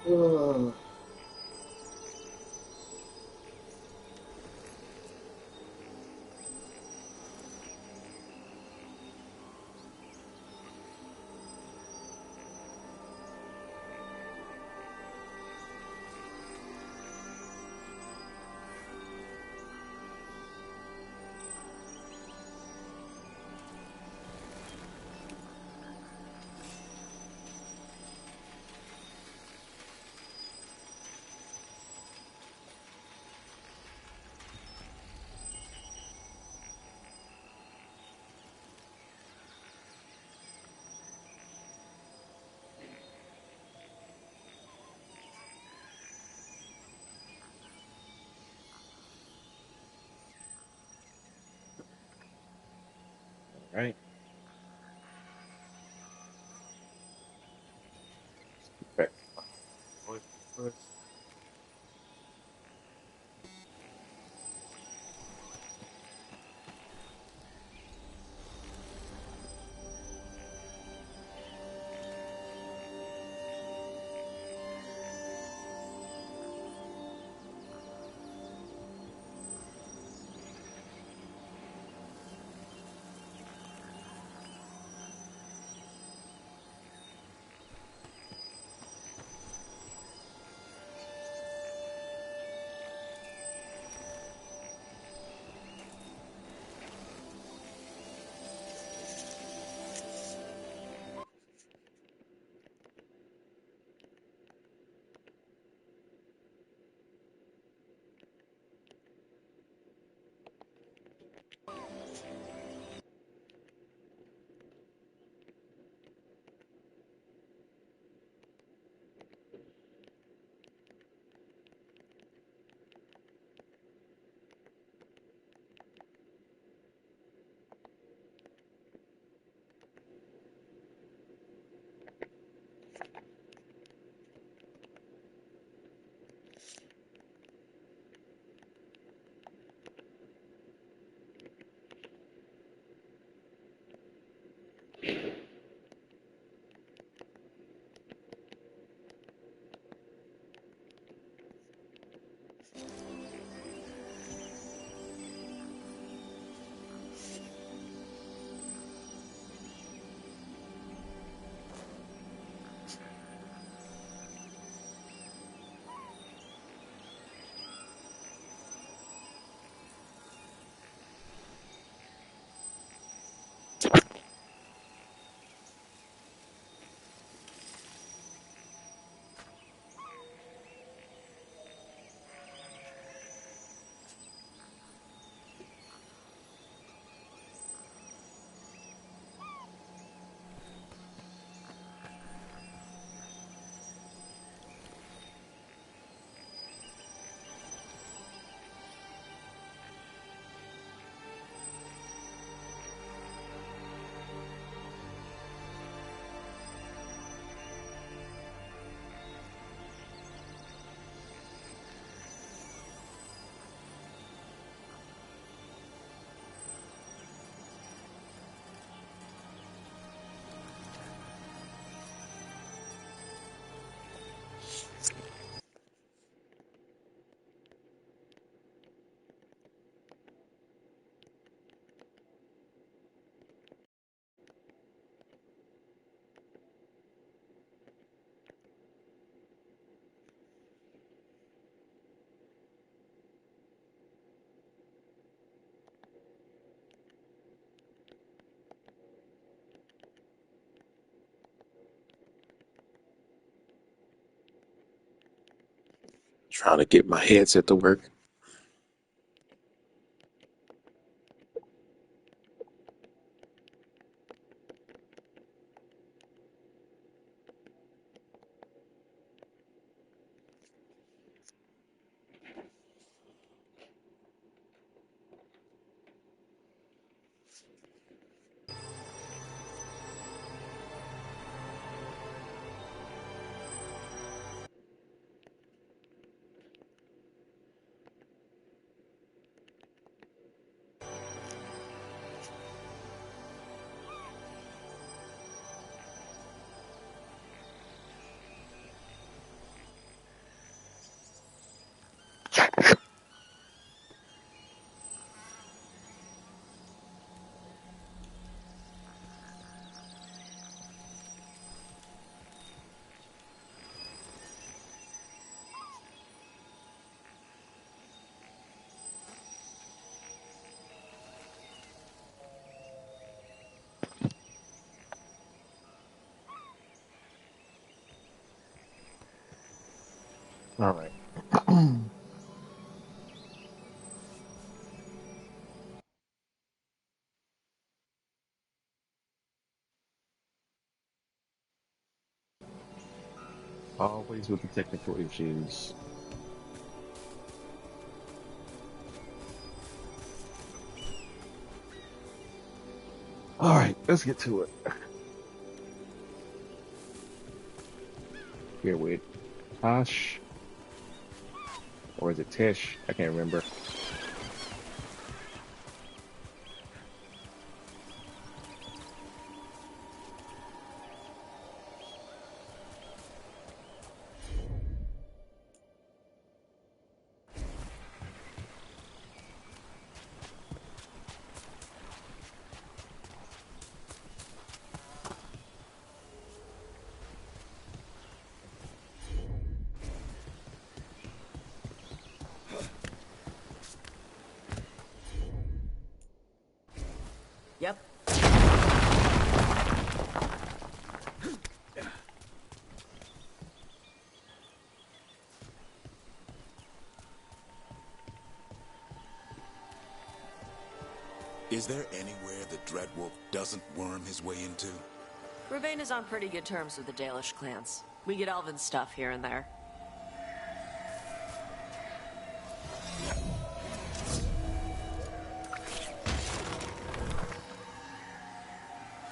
Ugh. Right. Back. Trying to get my headset to work. All right. Always with the technical issues. All right, let's get to it. Here with Tosh, or is it Tish? I can't remember. Yep. Is there anywhere the Dreadwolf doesn't worm his way into? Ravane is on pretty good terms with the Dalish clans. We get elven stuff here and there.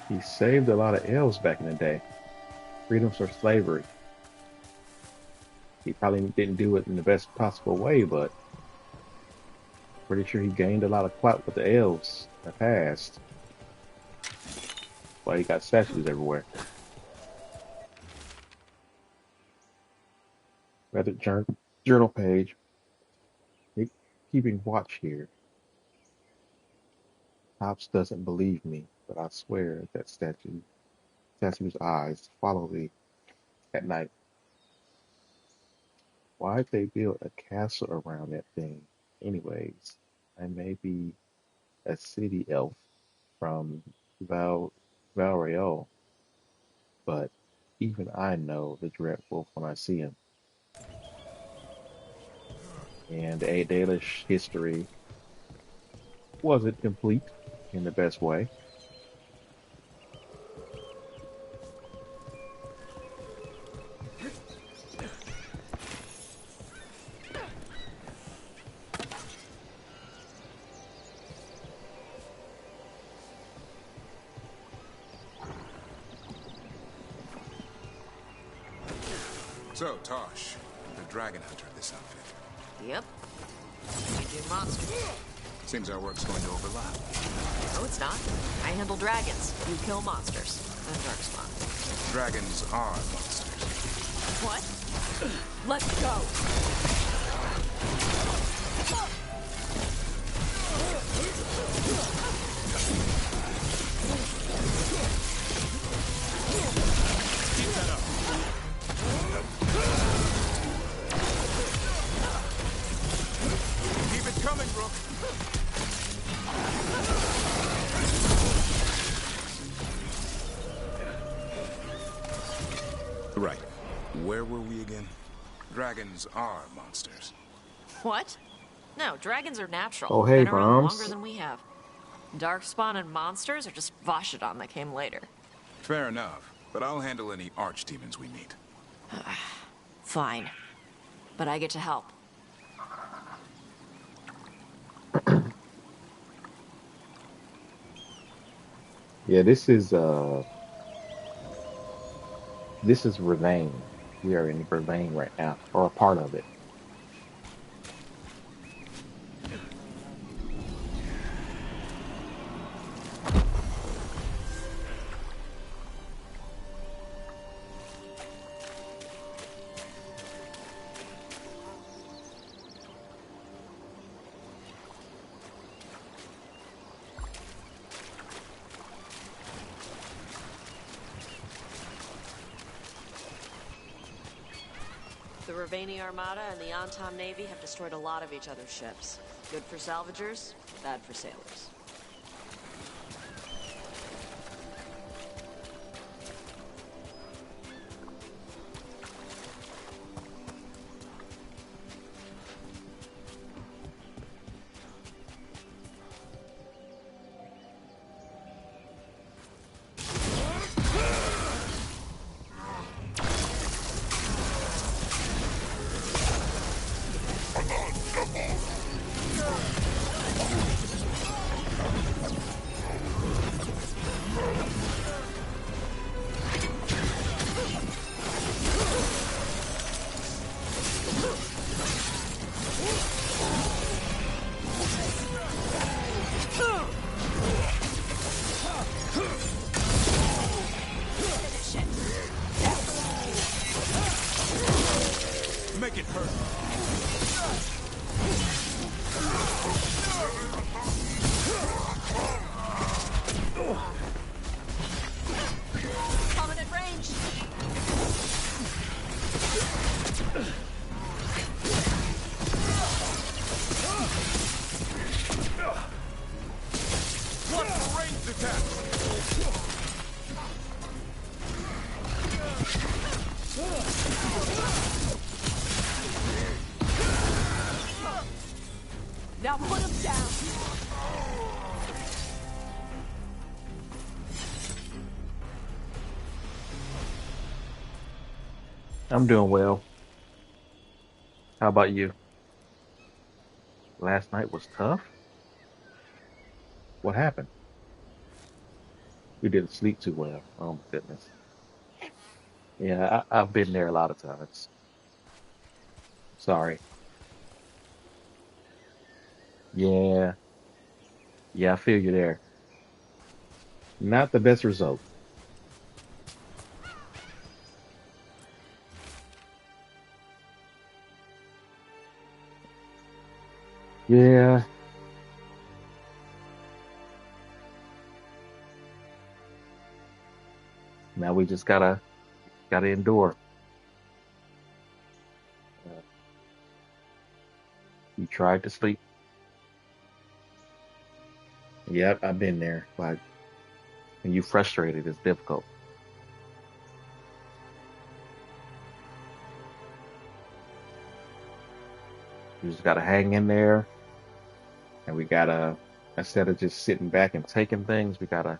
He saved a lot of elves back in the day. Freedoms for slavery. He probably didn't do it in the best possible way, but pretty sure he gained a lot of clout with the elves in the past. Why he got statues everywhere. Reddit journal page. Keeping watch here. Tops doesn't believe me, but I swear that statue's eyes follow me at night. Why'd they build a castle around that thing? Anyways, I may be a city elf from Val Valreal, but even I know the Dreadwolf when I see him. And a Dalish history wasn't complete in the best way. So, Tosh, the dragon hunter of this outfit. Yep. We do monsters. Seems our work's going to overlap. No, it's not. I handle dragons. You kill monsters. And Darkspawn. Dragons are monsters. What? Let's go. Keep that up. Keep it coming, Rook. Right. Where were we again? Dragons are monsters. What? No, dragons are natural. Oh, hey, Been around longer Brahms. than we have. Darkspawn and monsters are just Vashidon that came later. Fair enough, but I'll handle any archdemons we meet. Fine. But I get to help. Yeah, this is Ravane. We are in Ravane right now, or a part of it. The Ravani Armada and the Anton Navy have destroyed a lot of each other's ships. Good for salvagers, bad for sailors. Make it hurt. Prominent range! Watch the ranged attack. Now put him down! I'm doing well. How about you? Last night was tough. What happened? You didn't sleep too well. Oh my goodness. Yeah, I've been there a lot of times. Sorry. Yeah, yeah, I feel you there. Not the best result. Yeah, now we just gotta endure. Uh, you tried to sleep. Yep, I've been there. Like when you frustrated, it's difficult. You just gotta hang in there, and we gotta instead of just sitting back and taking things, we just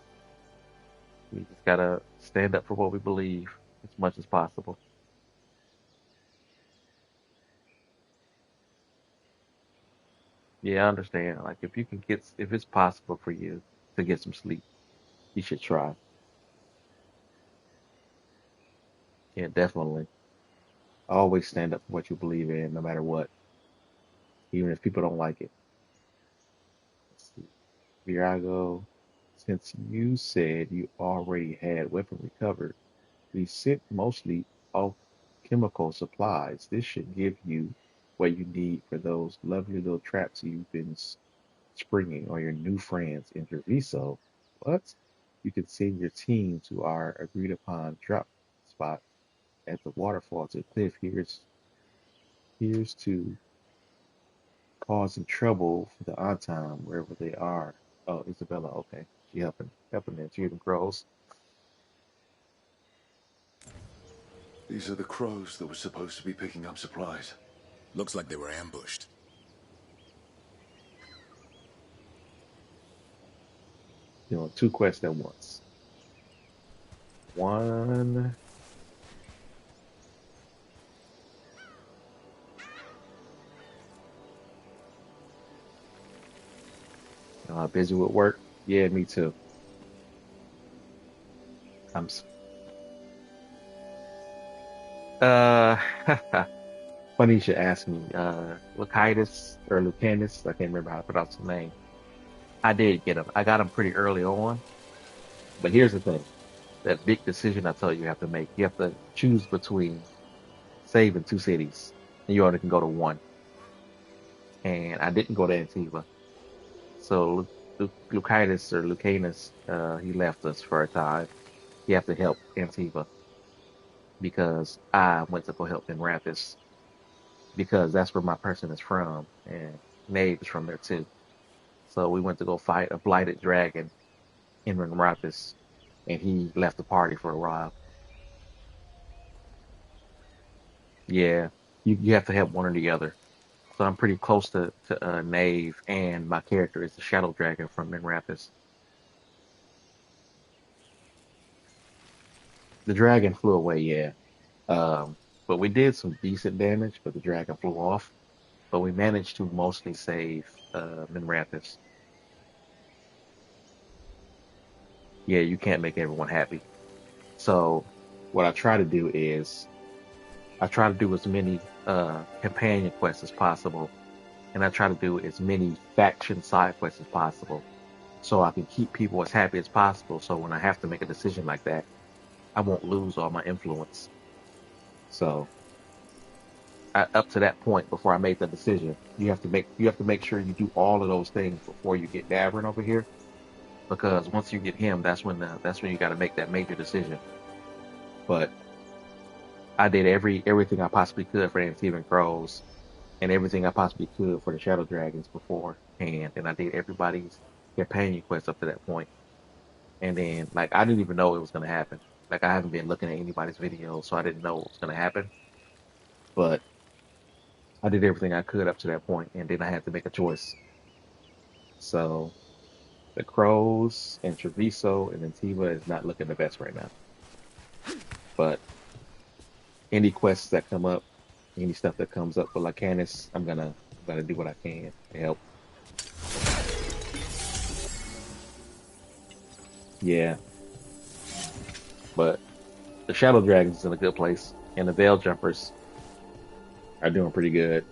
gotta stand up for what we believe as much as possible. Yeah, I understand. Like if you can if it's possible for you to get some sleep, you should try. Yeah, definitely. Always stand up for what you believe in, no matter what, even if people don't like it. Let's see. Virago, since you said you already had weapon recovered, we sit mostly off chemical supplies. This should give you what you need for those lovely little traps you've been springing on your new friends in Treviso. What? You can send your team to our agreed upon drop spot at the waterfall to Cliff. Here's to causing trouble for the odd time wherever they are. Oh, Isabella, okay. She helping them. She even crows. These are the crows that were supposed to be picking up supplies. Looks like they were ambushed. Doing two quests at once. One, busy with work. Yeah, me too. I'm s- uh funny you should ask me. Lucitus or Lucanus, I can't remember how to pronounce the name. I did get him. I got him pretty early on. But here's the thing. That big decision I tell you have to make. You have to choose between saving two cities. And you only can go to one. And I didn't go to Antigua. So Lucitus or Lucanus, he left us for a time. He have to help Antigua because I went to go help in Ramphis. because that's where my person is from, and Nave is from there too. So we went to go fight a blighted dragon in Rapids, and he left the party for a while. Yeah, you have to help one or the other. So I'm pretty close to Nave, and my character is the Shadow Dragon from Min Rapids. The dragon flew away, yeah. But we did some decent damage, but the dragon flew off. But we managed to mostly save Min Rapids. Yeah, you can't make everyone happy. So what I try to do is I try to do as many companion quests as possible, and I try to do as many faction side quests as possible, so I can keep people as happy as possible. So when I have to make a decision like that, I won't lose all my influence. So up to that point, before I make the decision, you have to make sure you do all of those things before you get Davern over here, because once you get him, that's when you got to make that major decision. But I did everything I possibly could for Antivan Crows and everything I possibly could for the Shadow Dragons beforehand, and I did everybody's companion quest up to that point. And then, like, I didn't even know it was gonna happen. Like, I haven't been looking at anybody's videos, so I didn't know what was gonna happen. But I did everything I could up to that point, and then I had to make a choice. So the Crows and Treviso and Antiva is not looking the best right now. But any quests that come up, any stuff that comes up for Lycanis, I'm gonna do what I can to help. Yeah, but the Shadow Dragons is in a good place, and the Veil Jumpers are doing pretty good.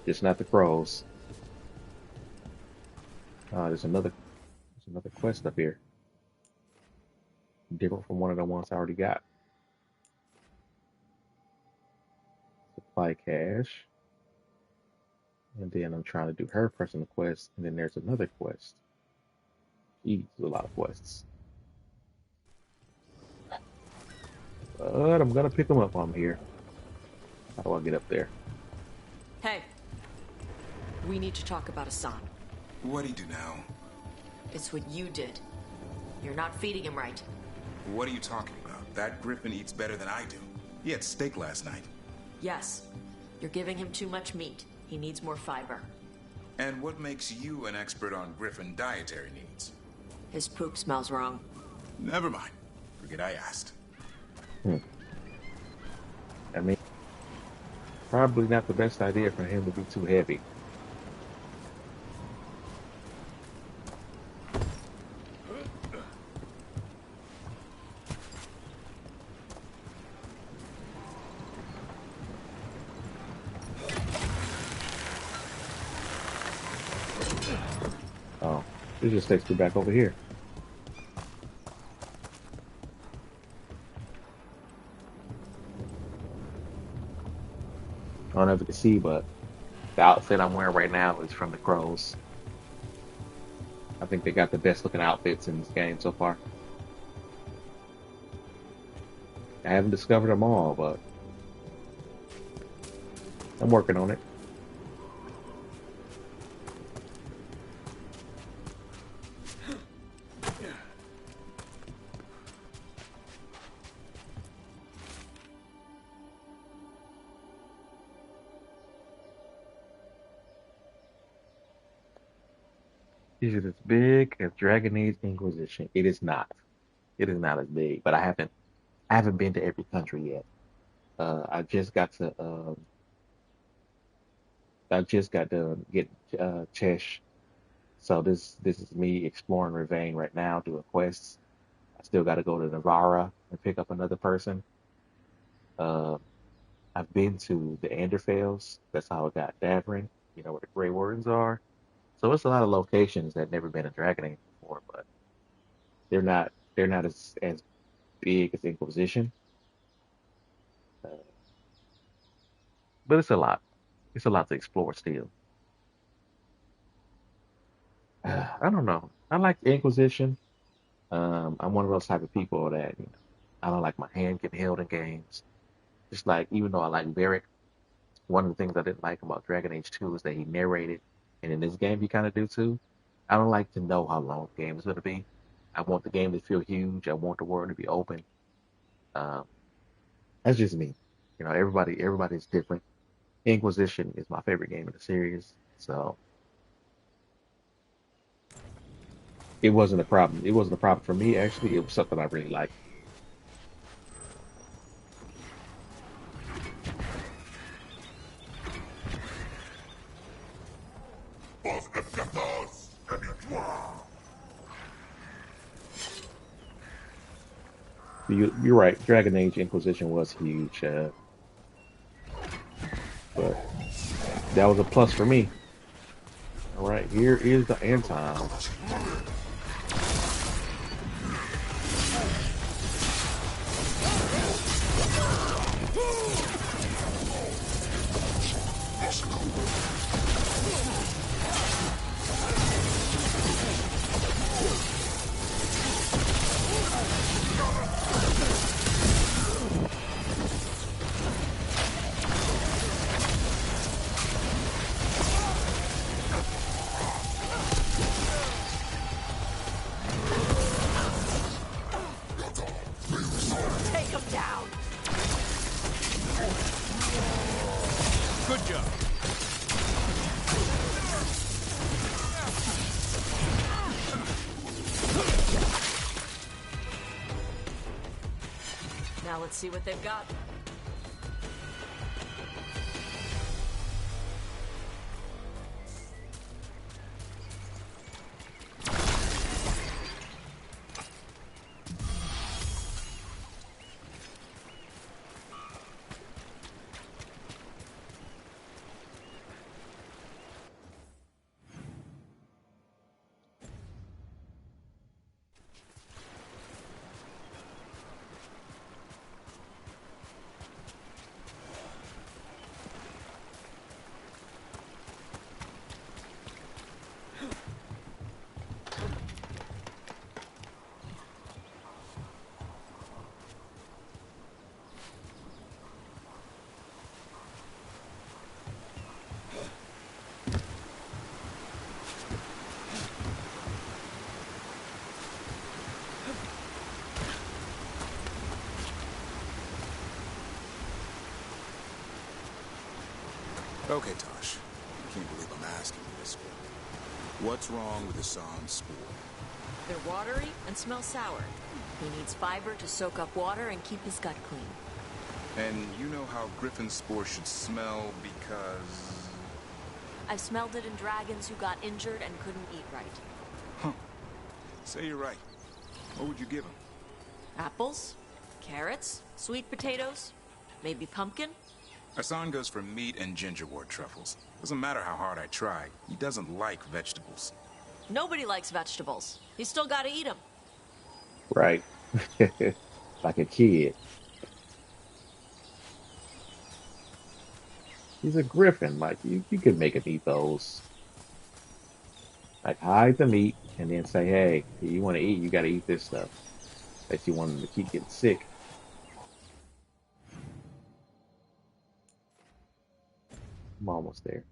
Just not the Crows. There's another quest up here, different from one of the ones I already got. Supply cache, and then I'm trying to do her personal quest, and then there's another quest. Jeez, a lot of quests, but I'm gonna pick them up while I'm here. How do I get up there? Hey, we need to talk about Hassan. What'd he do now? It's what you did. You're not feeding him right. What are you talking about? That griffin eats better than I do. He had steak last night. Yes, you're giving him too much meat. He needs more fiber. And what makes you an expert on griffin dietary needs? His poop smells wrong. Never mind. Forget I asked. Hmm. I mean, probably not the best idea for him to be too heavy. Oh, it just takes me back over here. I don't know if you can see, but the outfit I'm wearing right now is from the Crows. I think they got the best looking outfits in this game so far. I haven't discovered them all, but I'm working on it. Is it as big as Dragon Age Inquisition? It is not. It is not as big, but I haven't been to every country yet. I just got to get Chesh. So this is me exploring Ravane right now, doing quests. I still got to go to Navarra and pick up another person. Uh, I've been to the Anderfels. That's how I got Davrin. You know where the Grey Wardens are. So it's a lot of locations that never been in Dragon Age before, but they're not as big as Inquisition. Uh, but it's a lot. It's a lot to explore still. I don't know. I like Inquisition. I'm one of those type of people that I don't like my hand getting held in games. Just like, even though I like Varric, one of the things I didn't like about Dragon Age 2 is that he narrated, and in this game you kind of do too. I don't like to know how long the game is going to be. I want the game to feel huge. I want the world to be open. Um, that's just me. Everybody's different. Inquisition is my favorite game in the series, so it wasn't a problem. It wasn't a problem for me, actually. It was something I really liked. You're right. Dragon Age Inquisition was huge, but that was a plus for me. All right, here is the Anton. Take him down! Good job. Now let's see what they've got. Okay, Tosh. I can't believe I'm asking you this. What's wrong with Hassan's spore? They're watery and smell sour. He needs fiber to soak up water and keep his gut clean. And you know how Griffin's spore should smell because... I've smelled it in dragons who got injured and couldn't eat right. Huh. Say you're right. What would you give him? Apples, carrots, sweet potatoes, maybe pumpkin. Hassan goes for meat and gingerwort truffles. Doesn't matter how hard I try. He doesn't like vegetables. Nobody likes vegetables. He's still got to eat them. Right. Like a kid. He's a griffin. Like, you can make him eat those. Like, hide the meat and then say, hey, if you want to eat, you got to eat this stuff. Unless you want him to keep getting sick. I'm almost there.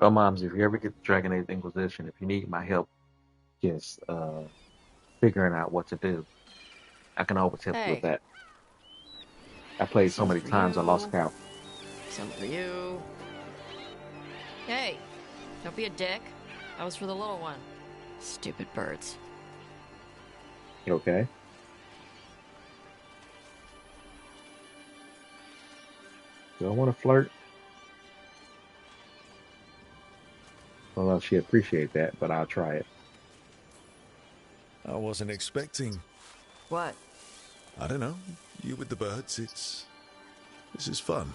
Well, moms, if you ever get the Dragon Age Inquisition, if you need my help just figuring out what to do, I can always help you with Hey, that. I played so some many for times I lost you, count. some for you. Hey, don't be a dick. That was for the little one. Stupid birds. You okay? Don't want to flirt? Well, no, she appreciate that, but I'll try it. I wasn't expecting. What? I don't know. You with the birds, this is fun.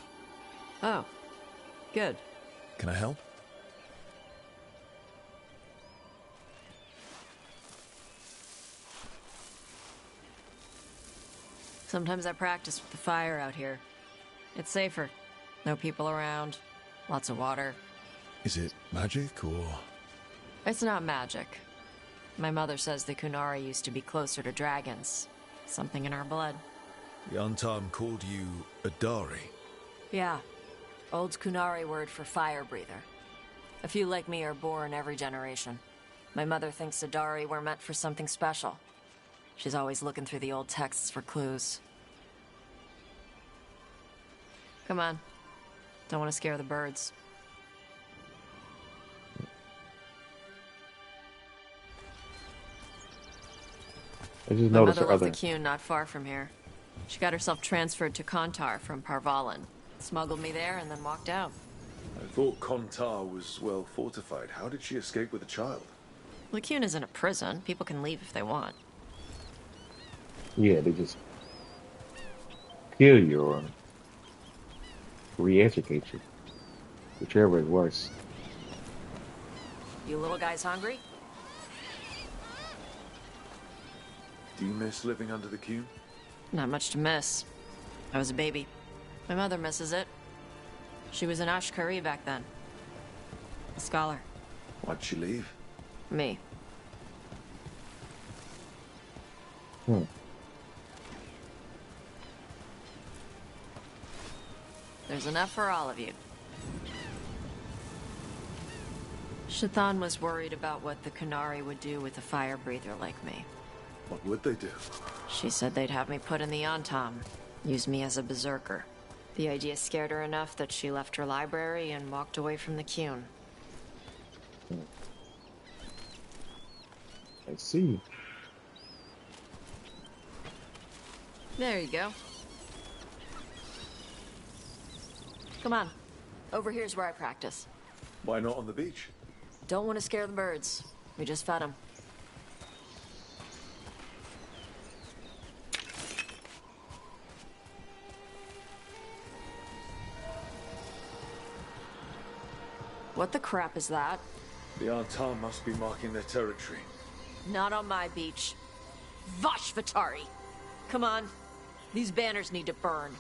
Oh, good. Can I help? Sometimes I practice with the fire out here. It's safer. No people around. Lots of water. Is it magic or... It's not magic. My mother says the Kunari used to be closer to dragons. Something in our blood. The Untarm called you a Dari? Yeah. Old Kunari word for fire breather. A few like me are born every generation. My mother thinks Adari were meant for something special. She's always looking through the old texts for clues. Come on. Don't want to scare the birds. I just My noticed mother her left the other. Qun not far from here. She got herself transferred to Kontar from Parvalan. Smuggled me there and then walked out. I thought Kontar was well fortified. How did she escape with a child? The Qun isn't a prison. People can leave if they want. Yeah, they just kill you or re-educate you, whichever is worse. You little guys hungry? Do you miss living under the Qun? Not much to miss. I was a baby. My mother misses it. She was an Ashkari back then. A scholar. Why'd she leave? Me. Hmm. There's enough for all of you. Shathan was worried about what the Kunari would do with a fire breather like me. What would they do? She said they'd have me put in the Antam, use me as a berserker. The idea scared her enough that she left her library and walked away from the Qun. I see. There you go. Come on. Over here's where I practice. Why not on the beach? Don't want to scare the birds. We just fed them. What the crap is that? The Antar must be marking their territory. Not on my beach. Vash Vatari! Come on. These banners need to burn.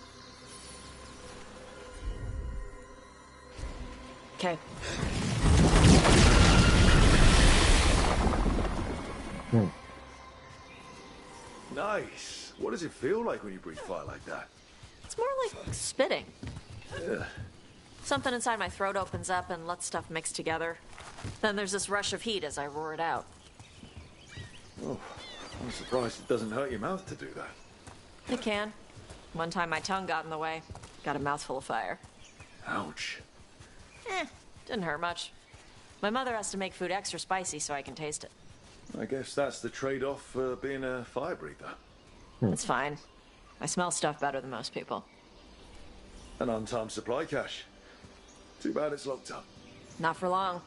Okay. Hmm. Nice. What does it feel like when you breathe fire like that? It's more like spitting. Something inside my throat opens up and lets stuff mix together. Then there's this rush of heat as I roar it out. Oh, I'm surprised it doesn't hurt your mouth to do that. It can. One time my tongue got in the way. Got a mouthful of fire. Ouch. Didn't hurt much. My mother has to make food extra spicy so I can taste it. I guess that's the trade-off for being a fire breather. It's fine. I smell stuff better than most people. An untimed supply cache. Too bad it's locked up. Not for long.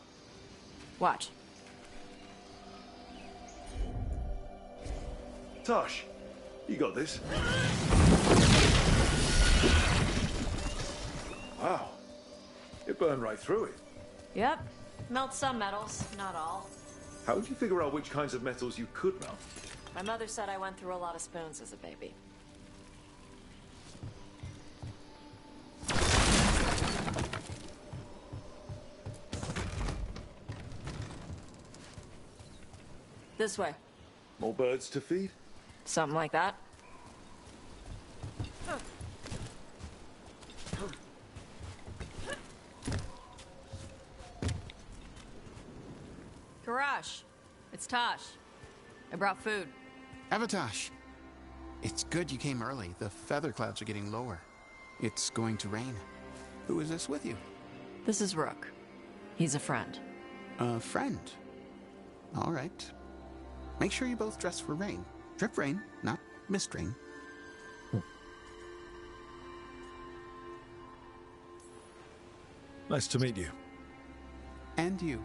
Watch. Tosh, you got this. Wow. It burned right through it. Yep. Melt some metals, not all. How did you figure out which kinds of metals you could melt? My mother said I went through a lot of spoons as a baby. This way. More birds to feed? Something like that. it's Tosh. I brought food. Avatosh, it's good you came early. The feather clouds are getting lower. It's going to rain. Who is this with you? This is Rook. He's a friend. A friend? All right. Make sure you both dress for rain. Drip rain, not mist rain. Nice to meet you. And you.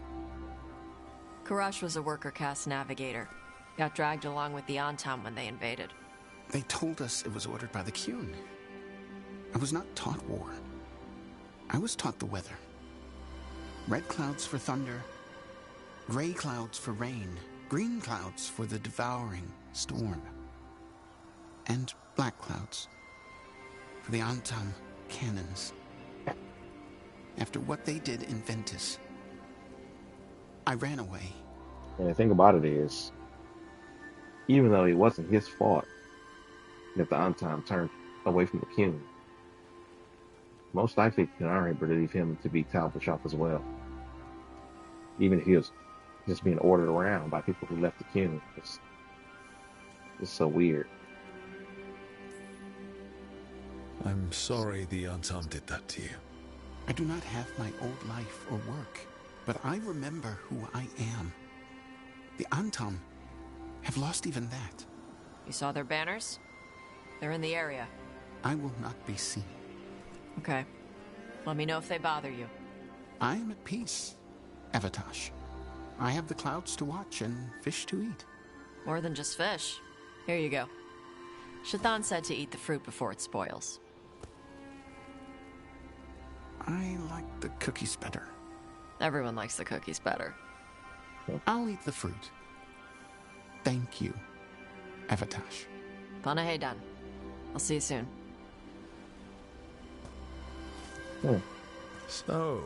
Karash was a worker caste navigator. Got dragged along with the Antam when they invaded. They told us it was ordered by the Qun. I was not taught war. I was taught the weather. Red clouds for thunder, gray clouds for rain, green clouds for the devouring storm, and black clouds for the Antam cannons. After what they did in Ventus, I ran away. And the thing about it is, even though it wasn't his fault that the Antam turned away from the king, most likely Kunari believed him to be Talbot as well. Even if he was just being ordered around by people who left the king. It's so weird. I'm sorry the Antam did that to you. I do not have my old life or work, but I remember who I am. The Antam have lost even that. You saw their banners? They're in the area. I will not be seen. Okay. Let me know if they bother you. I am at peace, Avatosh. I have the clouds to watch and fish to eat. More than just fish. Here you go. Shathan said to eat the fruit before it spoils. I like the cookies better. Everyone likes the cookies better. I'll eat the fruit. Thank you, Avatosh. Panahedan. I'll see you soon. So,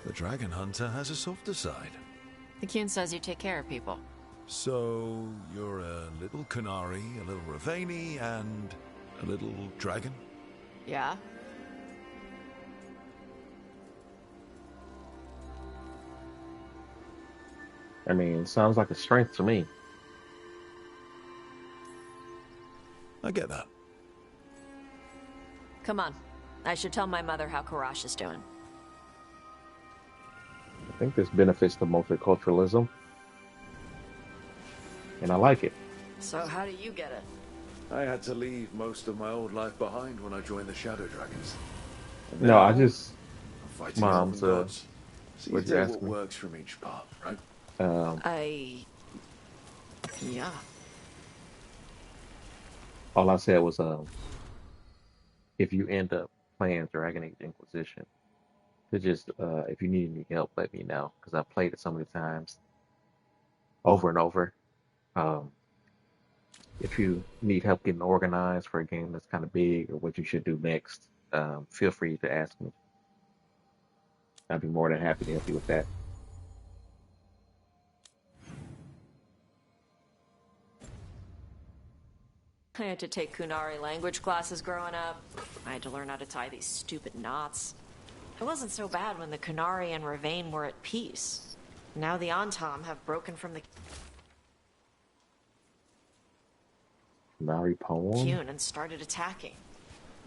the Dragon Hunter has a softer side. The Qun says you take care of people. So, you're a little Kunari, a little Ravani, and a little dragon? Yeah? I mean, sounds like a strength to me. I get that. Come on. I should tell my mother how Karash is doing. I think this benefits the multiculturalism, and I like it. So how do you get it? I had to leave most of my old life behind when I joined the Shadow Dragons. And No, I now, just I'm fighting Mom's elven gods. So you what'd you take ask what me? works from each part, right? Yeah. All I said was, if you end up playing Dragon Age Inquisition, to just if you need any help, let me know because I played it so many times, over and over. Um, if you need help getting organized for a game that's kind of big or what you should do next, feel free to ask me. I'd be more than happy to help you with that. I had to take Kunari language classes growing up. I had to learn how to tie these stupid knots. It wasn't so bad when the Kunari and Ravane were at peace. Now the Antam have broken from the Maori poem. Qun and started attacking.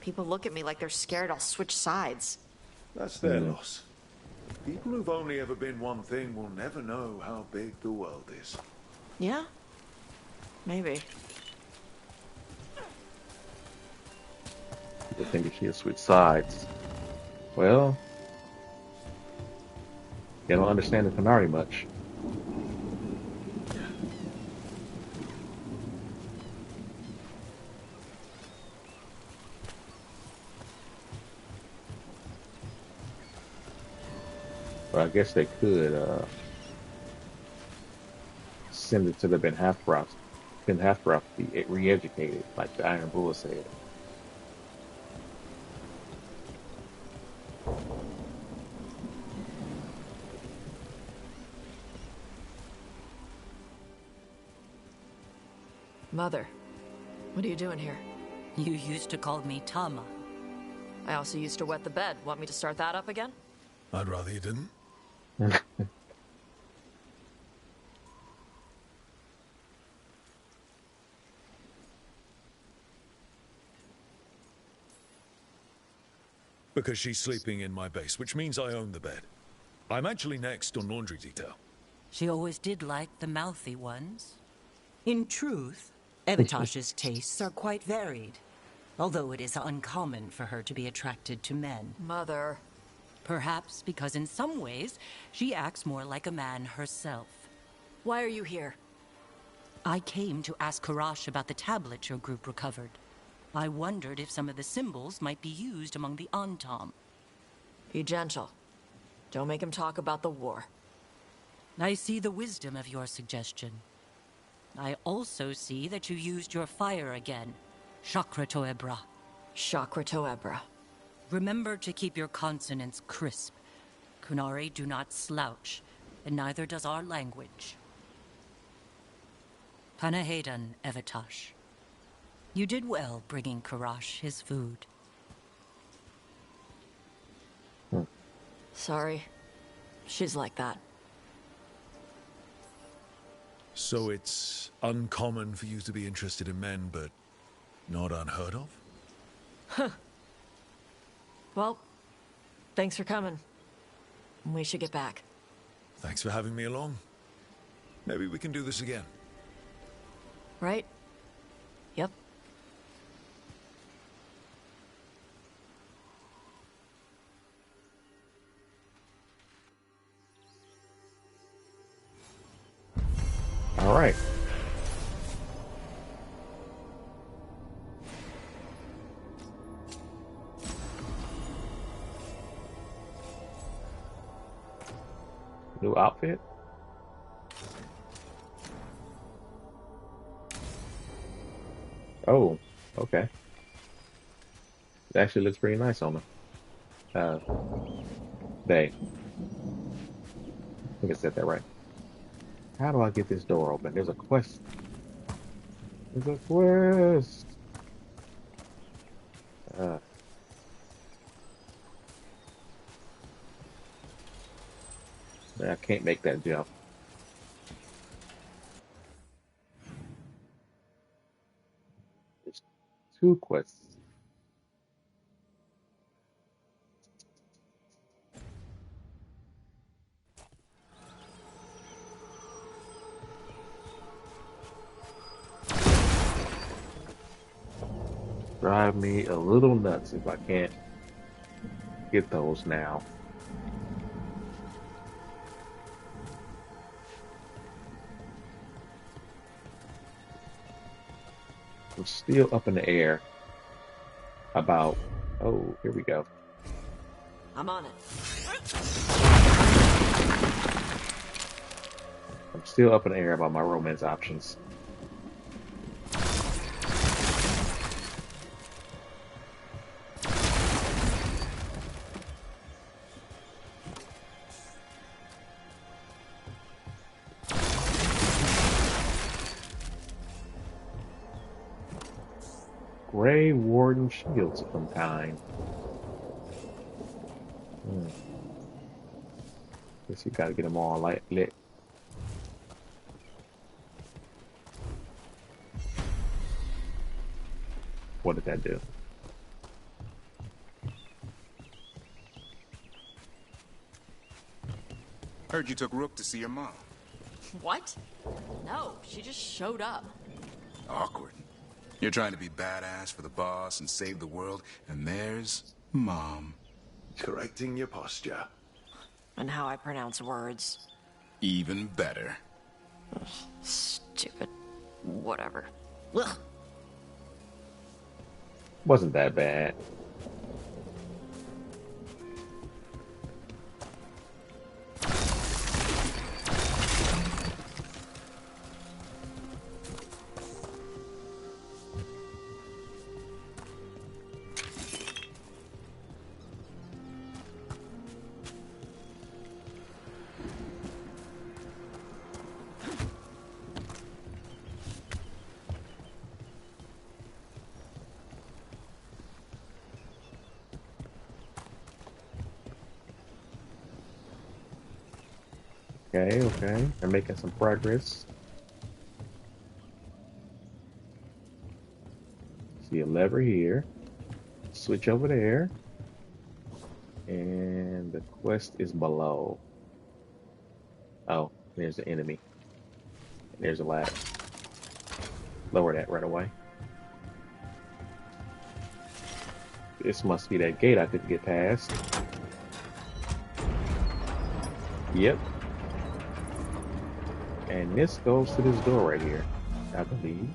People look at me like they're scared I'll switch sides. That's their loss. People who've only ever been one thing will never know how big the world is. Yeah? Maybe. People think if she'll switch sides. Well, you don't understand the Canary much. But I guess they could send it to the Ben Hathroth to be re-educated, like the Iron Bull said. Mother, what are you doing here? You used to call me Tama. I also used to wet the bed. Want me to start that up again? I'd rather you didn't. Because she's sleeping in my base, which means I own the bed. I'm actually next on laundry detail. She always did like the mouthy ones. In truth, Evitash's tastes are quite varied, although it is uncommon for her to be attracted to men. Mother. Perhaps because in some ways, she acts more like a man herself. Why are you here? I came to ask Karash about the tablet your group recovered. I wondered if some of the symbols might be used among the Antam. Be gentle. Don't make him talk about the war. I see the wisdom of your suggestion. I also see that you used your fire again. Chakra Toebra. Chakra Toebra. Remember to keep your consonants crisp. Kunari do not slouch, and neither does our language. Panahedan, Evitash. You did well bringing Karash his food. Sorry. She's like that. So it's uncommon for you to be interested in men, but not unheard of? Well, thanks for coming. We should get back. Thanks for having me along. Maybe we can do this again. Right? Yep. All right. New outfit. Oh, okay. It actually looks pretty nice on them. They. I think I said that right. How do I get this door open? There's a quest. There's a quest. I can't make that jump. There's two quests. Drive me a little nuts if I can't get those now. I'm still up in the air about, oh, here we go. I'm on it. I'm still up in the air about my romance options. Gray Warden shields of some kind. Guess you gotta get them all lit. What did that do? Heard you took Rook to see your mom. What? No, she just showed up. Awkward. You're trying to be badass for the boss and save the world, and there's Mom. Correcting your posture. And how I pronounce words. Even better. Ugh, stupid. Whatever. Ugh. Wasn't that bad. Okay. They're making some progress. See a lever here. Switch over there. And the quest is below. Oh, there's the enemy. And there's a ladder. Lower that right away. This must be that gate I couldn't get past. Yep. And this goes to this door right here, I believe.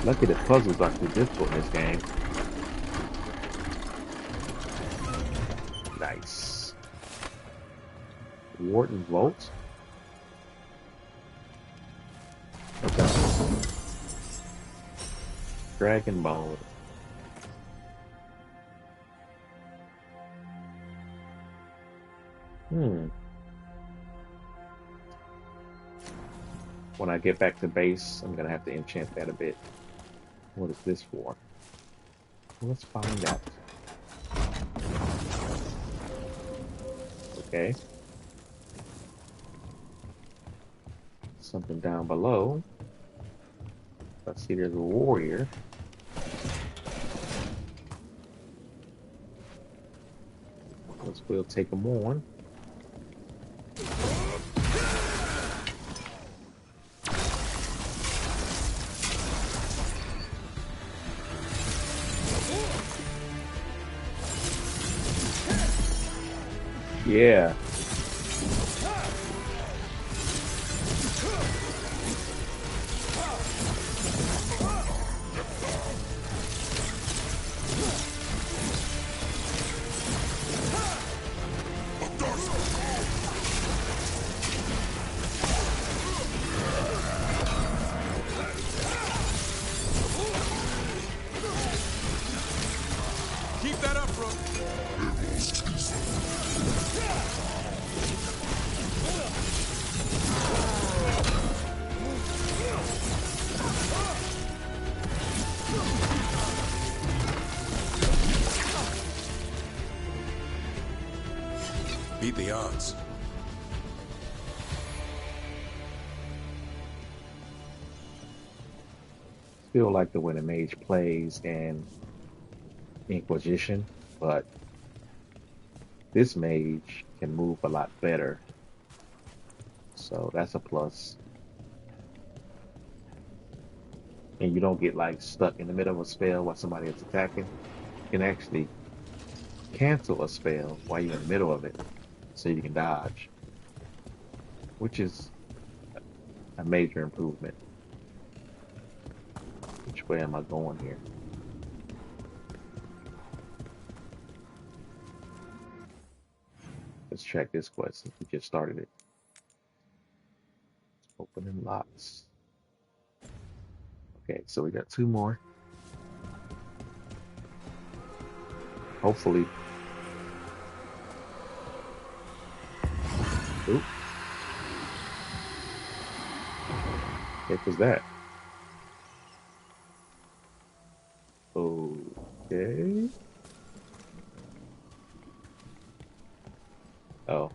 Lucky the puzzles are too difficult in this game. Nice. Warden Vault. Okay. Dragon Bone. When I get back to base, I'm gonna have to enchant that a bit. What is this for? Well, let's find out. Okay. Something down below. I see there's a warrior. We'll take him on. Yeah. Keep that up, bro. Beat the odds. Feel like the way the mage plays in Inquisition, but this mage can move a lot better. So that's a plus. And you don't get like stuck in the middle of a spell while somebody is attacking. You can actually cancel a spell while you're in the middle of it so you can dodge, which is a major improvement. Which way am I going here? Let's check this quest since we just started it. Opening locks. Okay, so we got 2 more. Hopefully. Oop. What was that? Okay. Oh.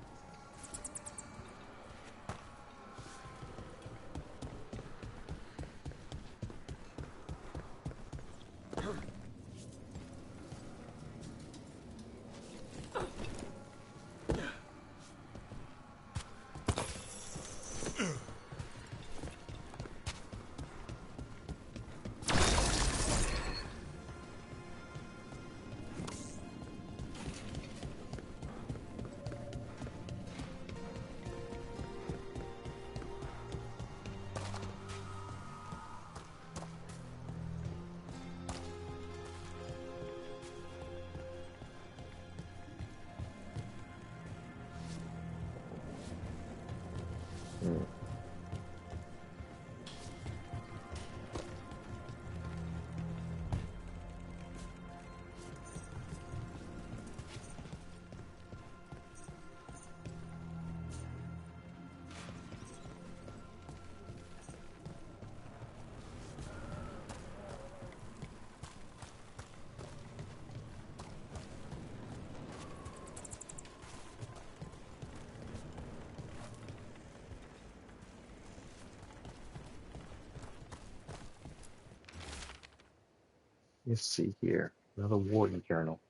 Let's see here. Another warden journal.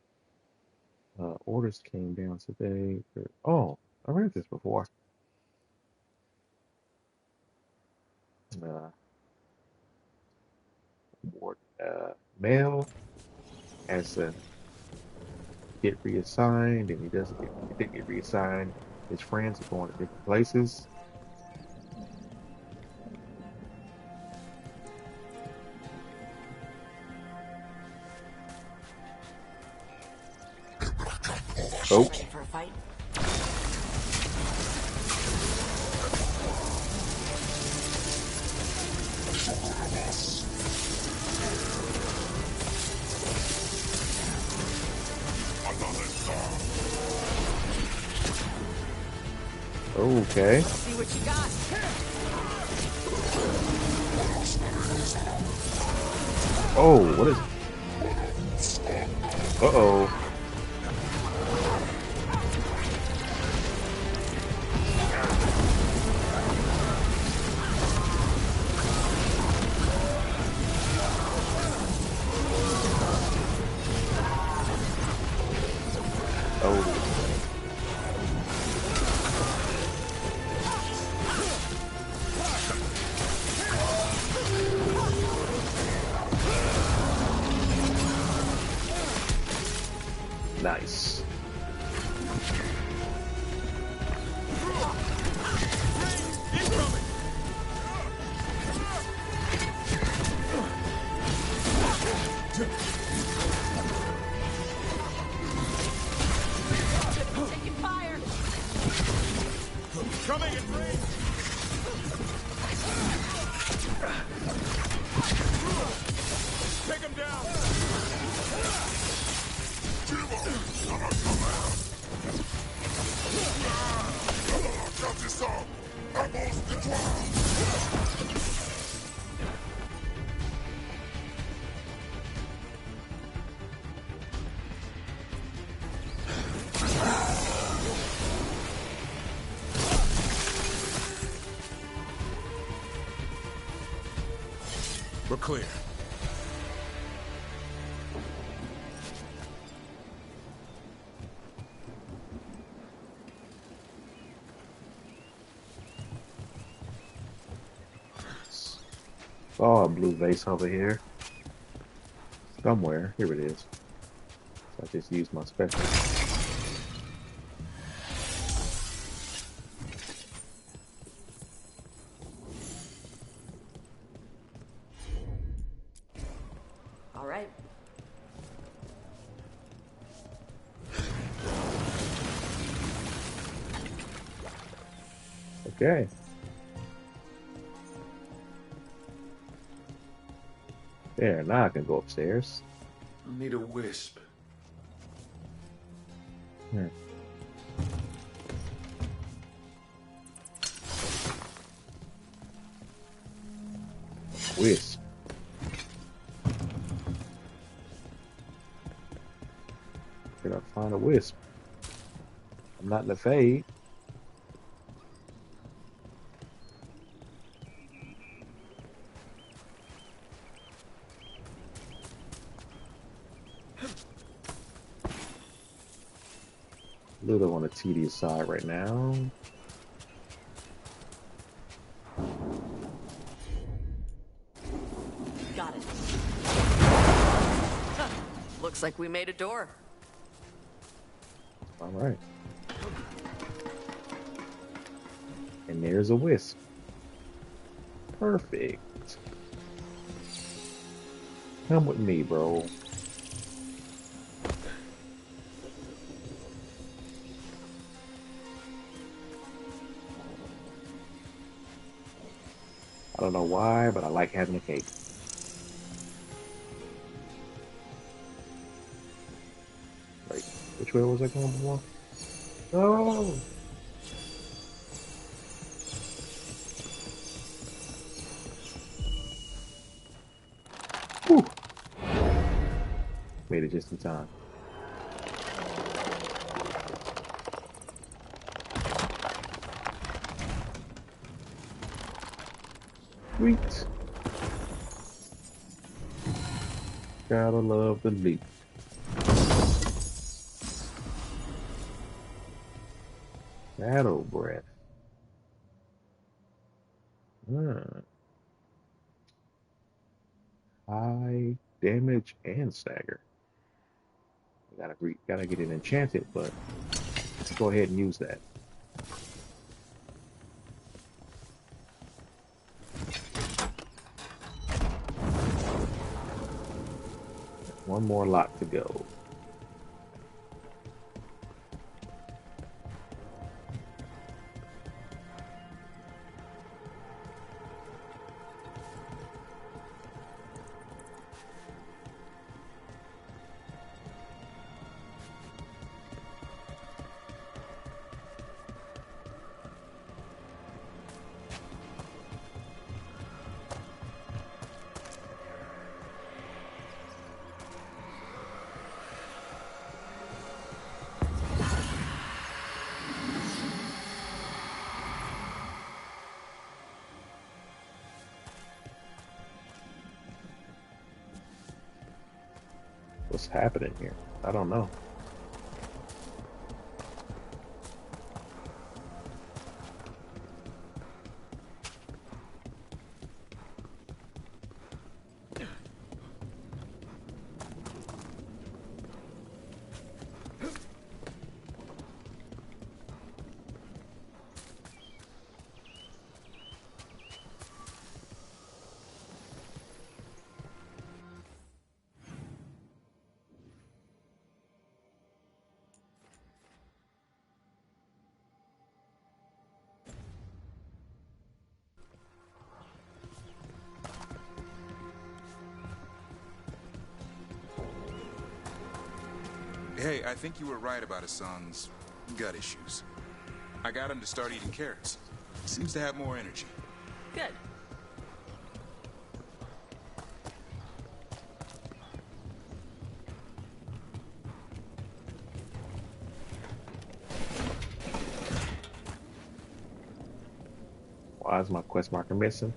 Orders came down today. Oh, I read this before. Uh, Warden, male has to get reassigned, and he doesn't get. He didn't get reassigned. His friends are going to different places. Oh, Ready for a fight? okay. See what you got. Oh, what is? Uh-oh. Oh, nice. Taking fire. Coming in range! Take him down! Got this all! I'm lost control! We're clear. Oh, a blue vase over here. Somewhere. Here it is. So I just used my special. All right. Okay. There, now I can go upstairs. I need a wisp. Hmm. Wisp. Did I find a wisp? I'm not in the fade. A little on the tedious side right now. Got it. Looks like we made a door. All right. And there's a wisp. Perfect. Come with me, bro. I don't know why, but I like having a cake. Wait, which way was I going before? Oh! Whew. Made it just in time. Sweet. Gotta love the loot. Shadow breath. Hmm. High damage and stagger. Gotta get it enchanted, but let's go ahead and use that. One more lot to go. What's happening here? I don't know. Hey, I think you were right about Hassan's gut issues. I got him to start eating carrots. Seems to have more energy. Good. Why is my quest marker missing?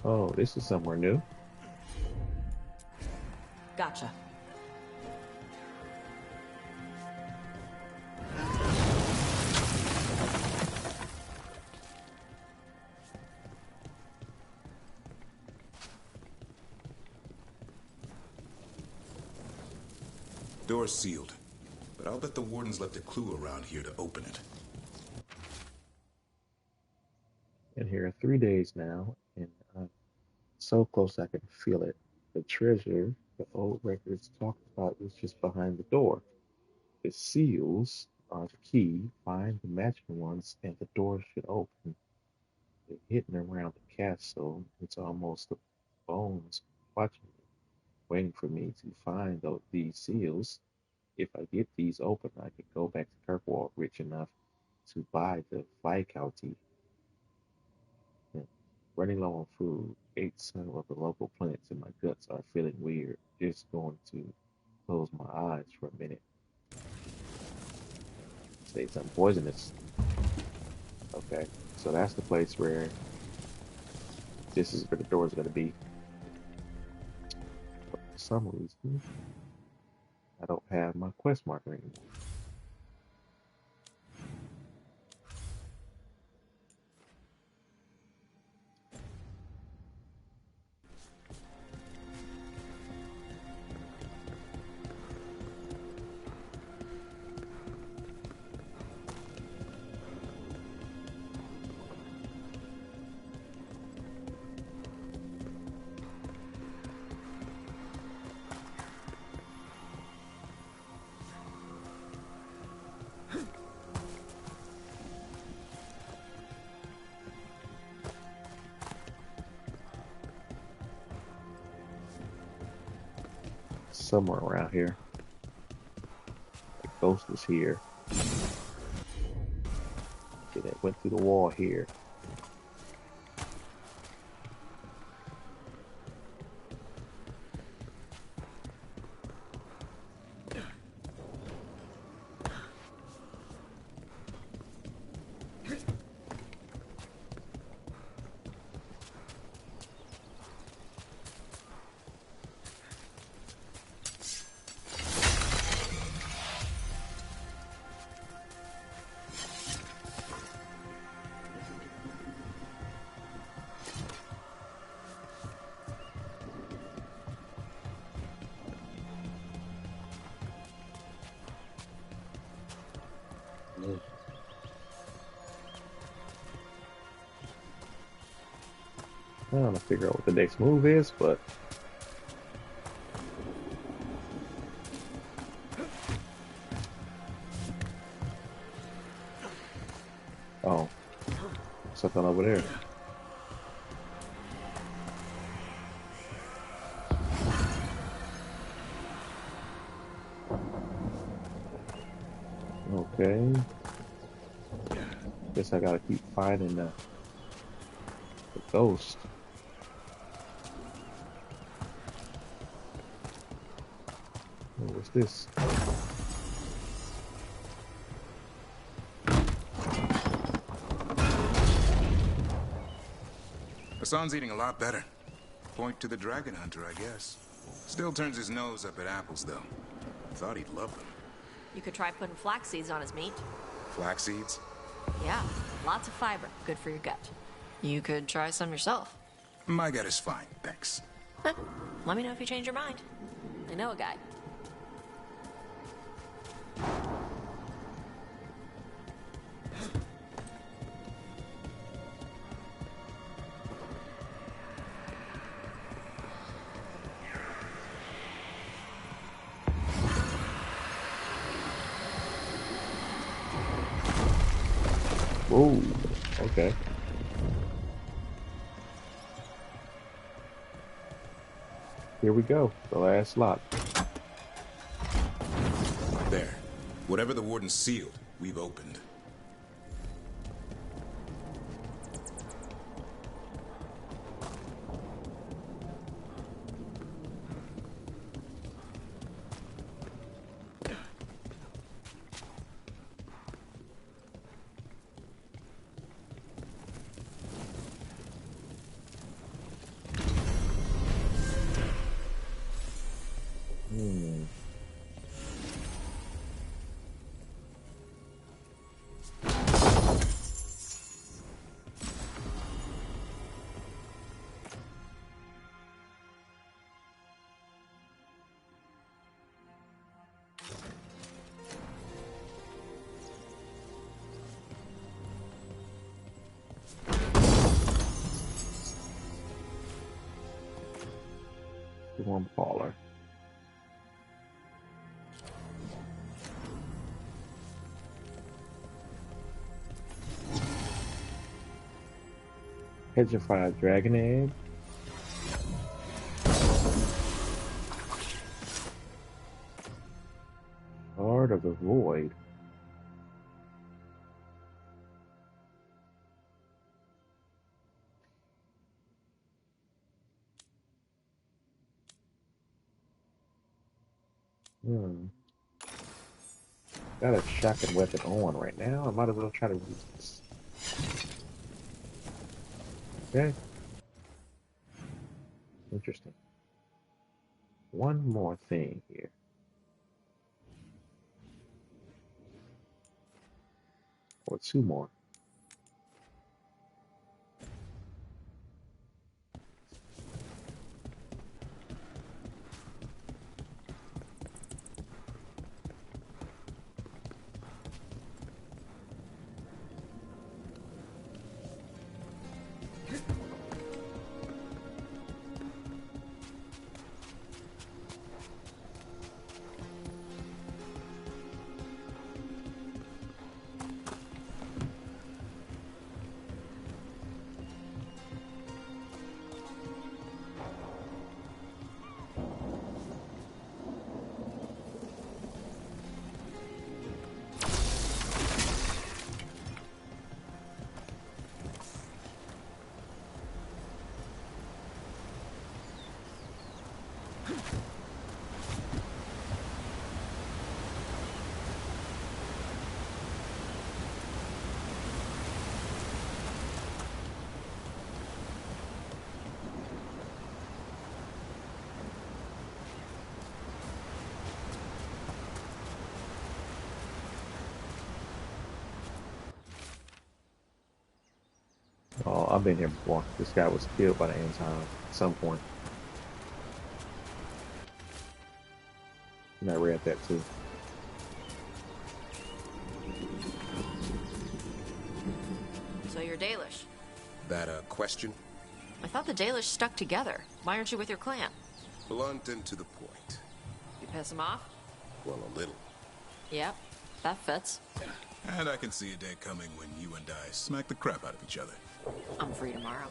Oh, this is somewhere new. Gotcha. Door's sealed, but I'll bet the wardens left a clue around here to open it. Been here 3 days now, and I'm so close I can feel it. The treasure the old records talked about is just behind the door. The seals are the key. Find the matching ones, and the door should open. They're hidden around the castle. It's almost the bones watching me, waiting for me to find these seals. If I get these open, I can go back to Kirkwall rich enough to buy the Viscountcy. And running low on food, ate some of the local plants, and my guts are feeling weird. Just going to close my eyes for a minute. Say something poisonous. Okay, so that's the place where this is where the door is going to be. But for some reason, I don't have my quest marker anymore. Somewhere around here. The ghost is here. Then it went through the wall here. I'm trying to figure out what the next move is, but oh, something over there. Okay. Guess I gotta keep fighting the ghost. Oh, what's this? Hassan's eating a lot better. Point to the dragon hunter, I guess. Still turns his nose up at apples, though. Thought he'd love them. You could try putting flax seeds on his meat. Flax seeds? Yeah, lots of fiber, good for your gut. You could try some yourself. My gut is fine, thanks. Let me know if you change your mind. I know a guy. Whoa, okay. Here we go, the last lot. There. Whatever the warden sealed, we've opened. Hmm. Storm Caller. Petrified Dragon Egg. Heart of the Void. Hmm. Got a shotgun weapon on right now. I might as well try to use this. Okay. Interesting. One more thing here. Or two more. Oh, I've been here before. This guy was killed by the Anton at some point. And I read that too. So you're Dalish. That a question? I thought the Dalish stuck together. Why aren't you with your clan? Blunt and to the point. You piss them off? Well, a little. Yep, that fits. And I can see a day coming when you and I smack the crap out of each other. I'm free tomorrow.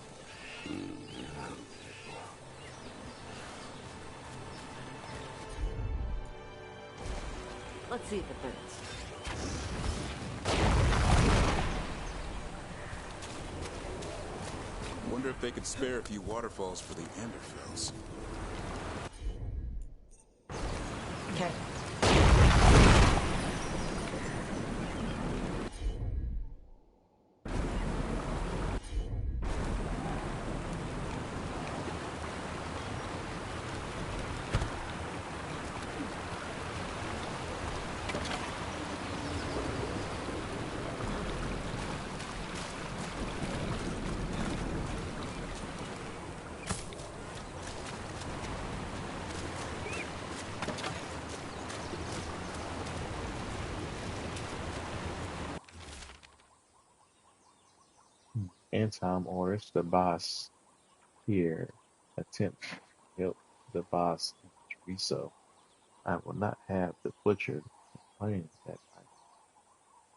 Let's see if it fits. Wonder if they could spare a few waterfalls for the Anderfells. Okay. Antom orders the boss here attempt to help the boss in Chorizo. I will not have the butcher complain that I'm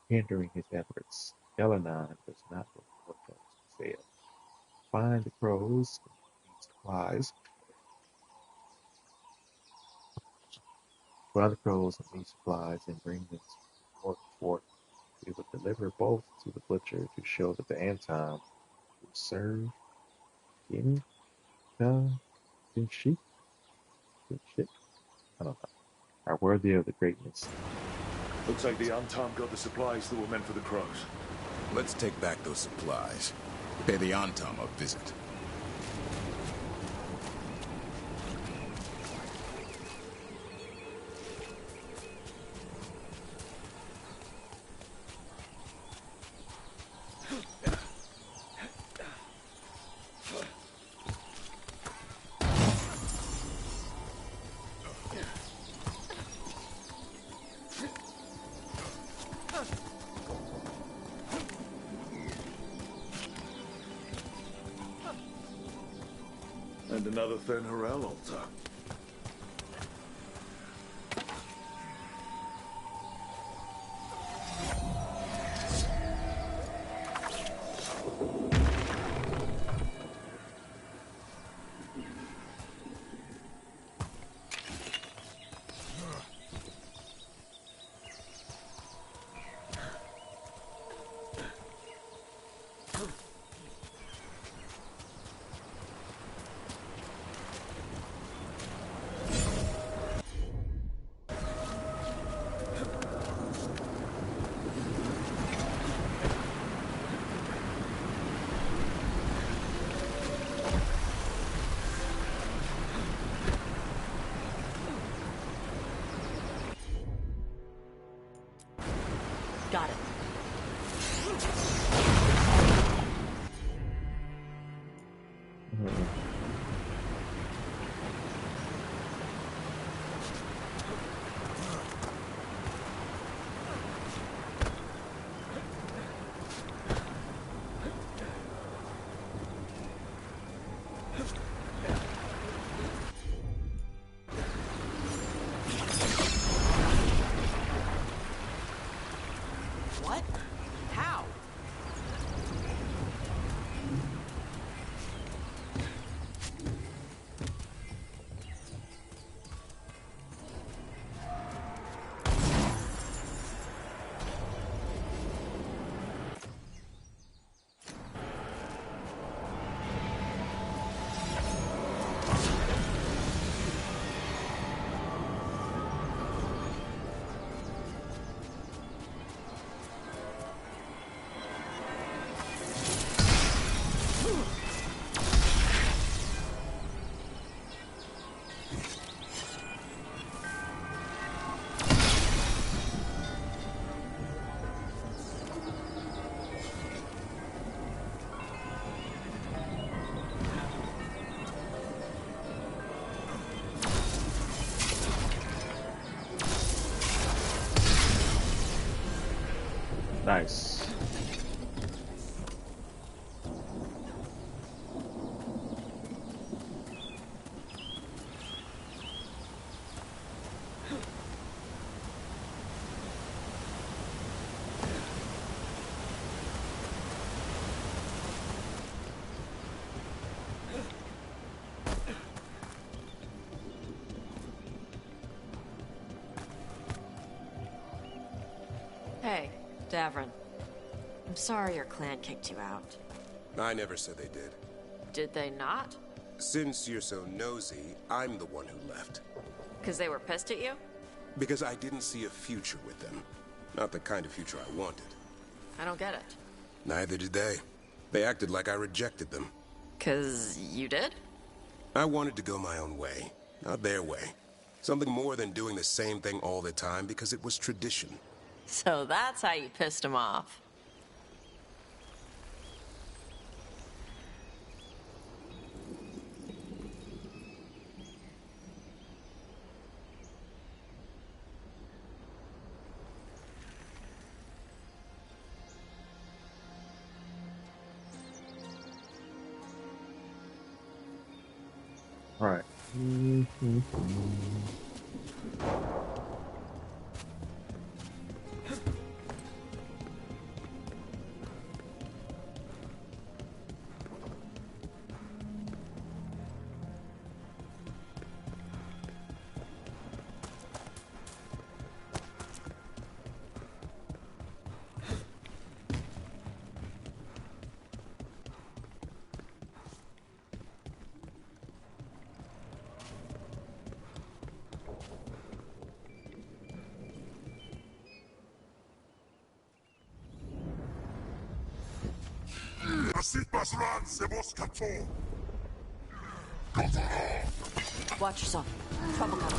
hindering his efforts. Elenon does not report those who fail. Find the crows and need supplies. Find the crows and need supplies and bring them to the North Fort. We will deliver both to the butcher to show that the Anton who serve in Kinship, Kinship, I don't know, are worthy of the greatness. Looks like the Antom got the supplies that were meant for the crows. Let's take back those supplies. Pay the Antom a visit. And another Thin Harel altar. Got it. What? How? Nice. Davrin, I'm sorry your clan kicked you out. I never said they did. Did they not? Since you're so nosy, I'm the one who left. Because they were pissed at you? Because I didn't see a future with them. Not the kind of future I wanted. I don't get it. Neither did they. They acted like I rejected them. 'Cause you did? I wanted to go my own way, not their way. Something more than doing the same thing all the time because it was tradition. So that's how you pissed him off. Right. Watch yourself. Trouble coming.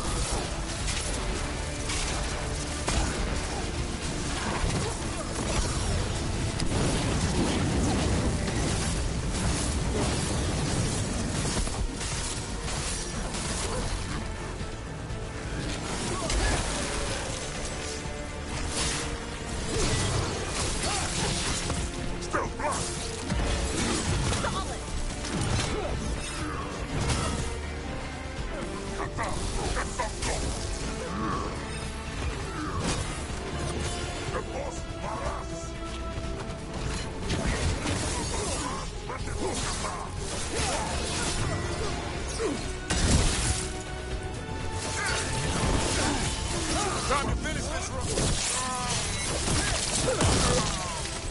Time to finish this run.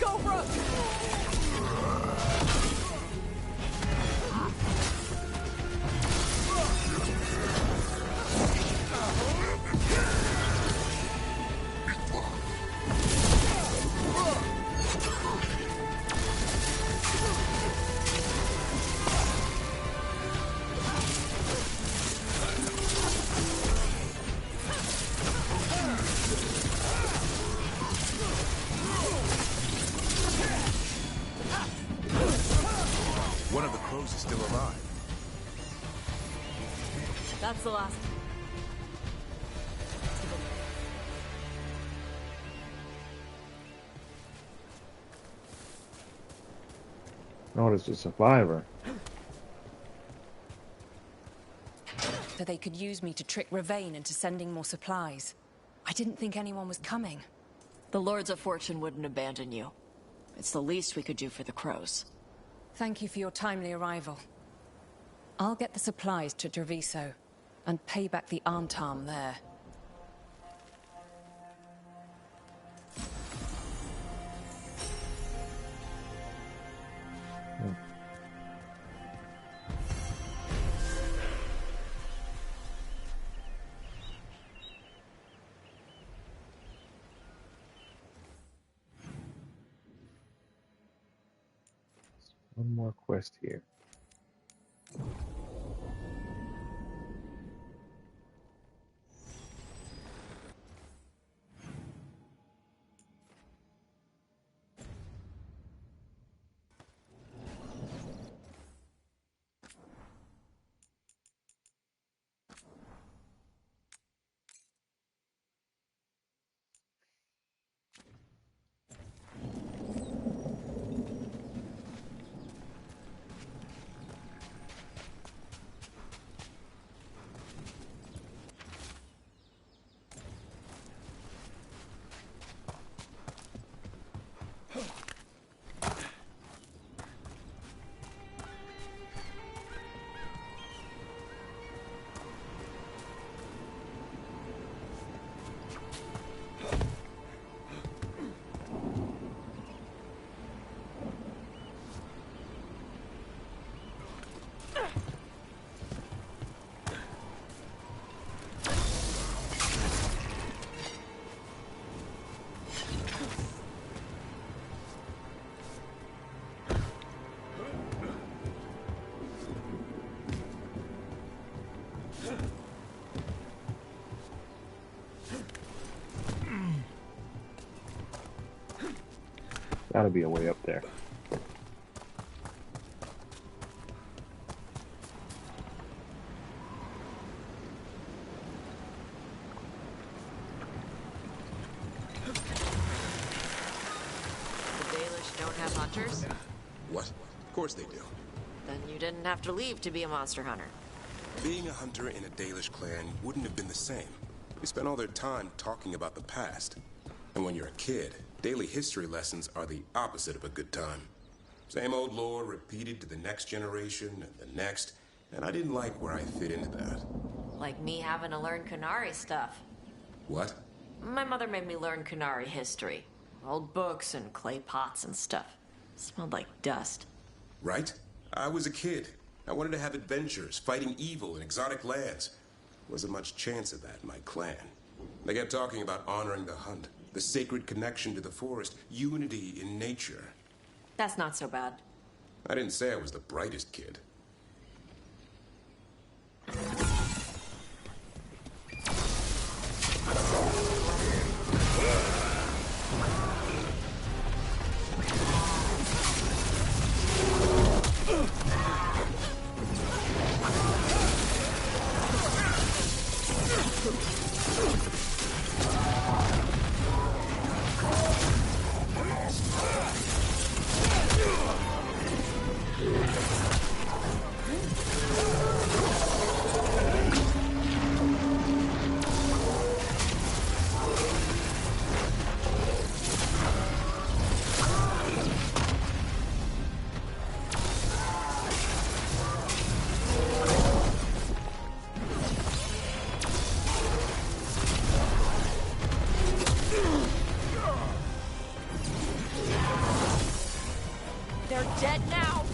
Go, Brooke! One of the crows is still alive. That's the last. No, it's a survivor. So they could use me to trick Ravain into sending more supplies. I didn't think anyone was coming. The Lords of Fortune wouldn't abandon you. It's the least we could do for the crows. Thank you for your timely arrival. I'll get the supplies to Treviso and pay back the Arntarm there. One more quest here. Gotta be a way up there. The Baelish don't have hunters? What? Of course they do. Then you didn't have to leave to be a monster hunter. Being a hunter in a Dalish clan wouldn't have been the same. They spent all their time talking about the past. And when you're a kid, daily history lessons are the opposite of a good time. Same old lore repeated to the next generation and the next, and I didn't like where I fit into that. Like me having to learn Kunari stuff. What? My mother made me learn Kunari history. Old books and clay pots and stuff. Smelled like dust. Right? I was a kid. I wanted to have adventures, fighting evil in exotic lands. Wasn't much chance of that in my clan. They kept talking about honoring the hunt, the sacred connection to the forest, unity in nature. That's not so bad. I didn't say I was the brightest kid. They're dead now!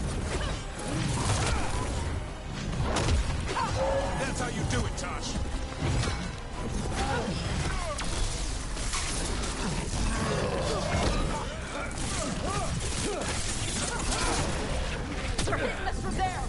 That's how you do it, Tosh. They're hitting us from there!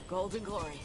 Golden glory.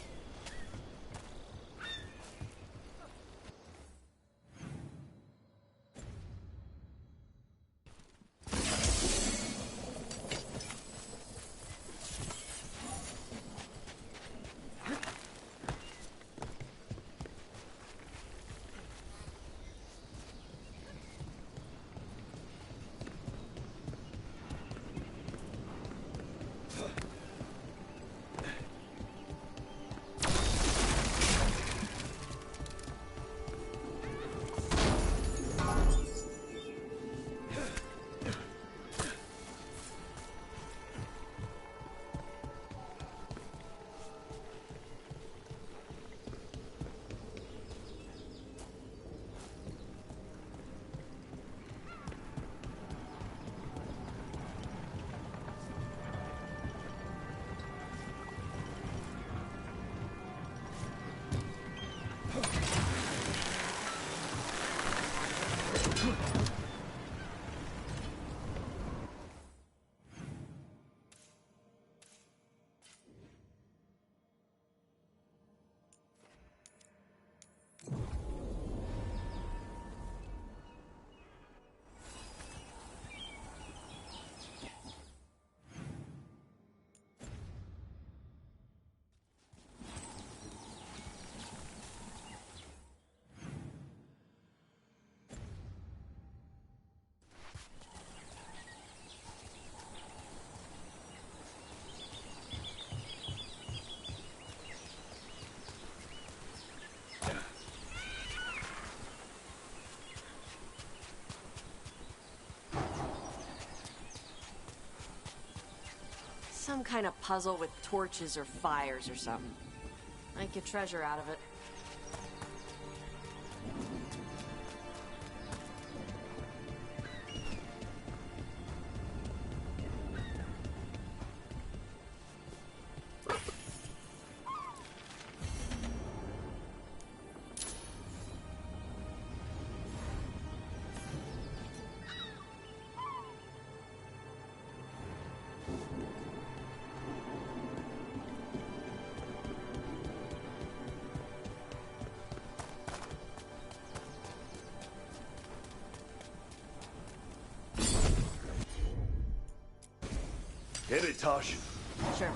Some kind of puzzle with torches or fires or something. Might get treasure out of it. Hit it, Tosh. Sure.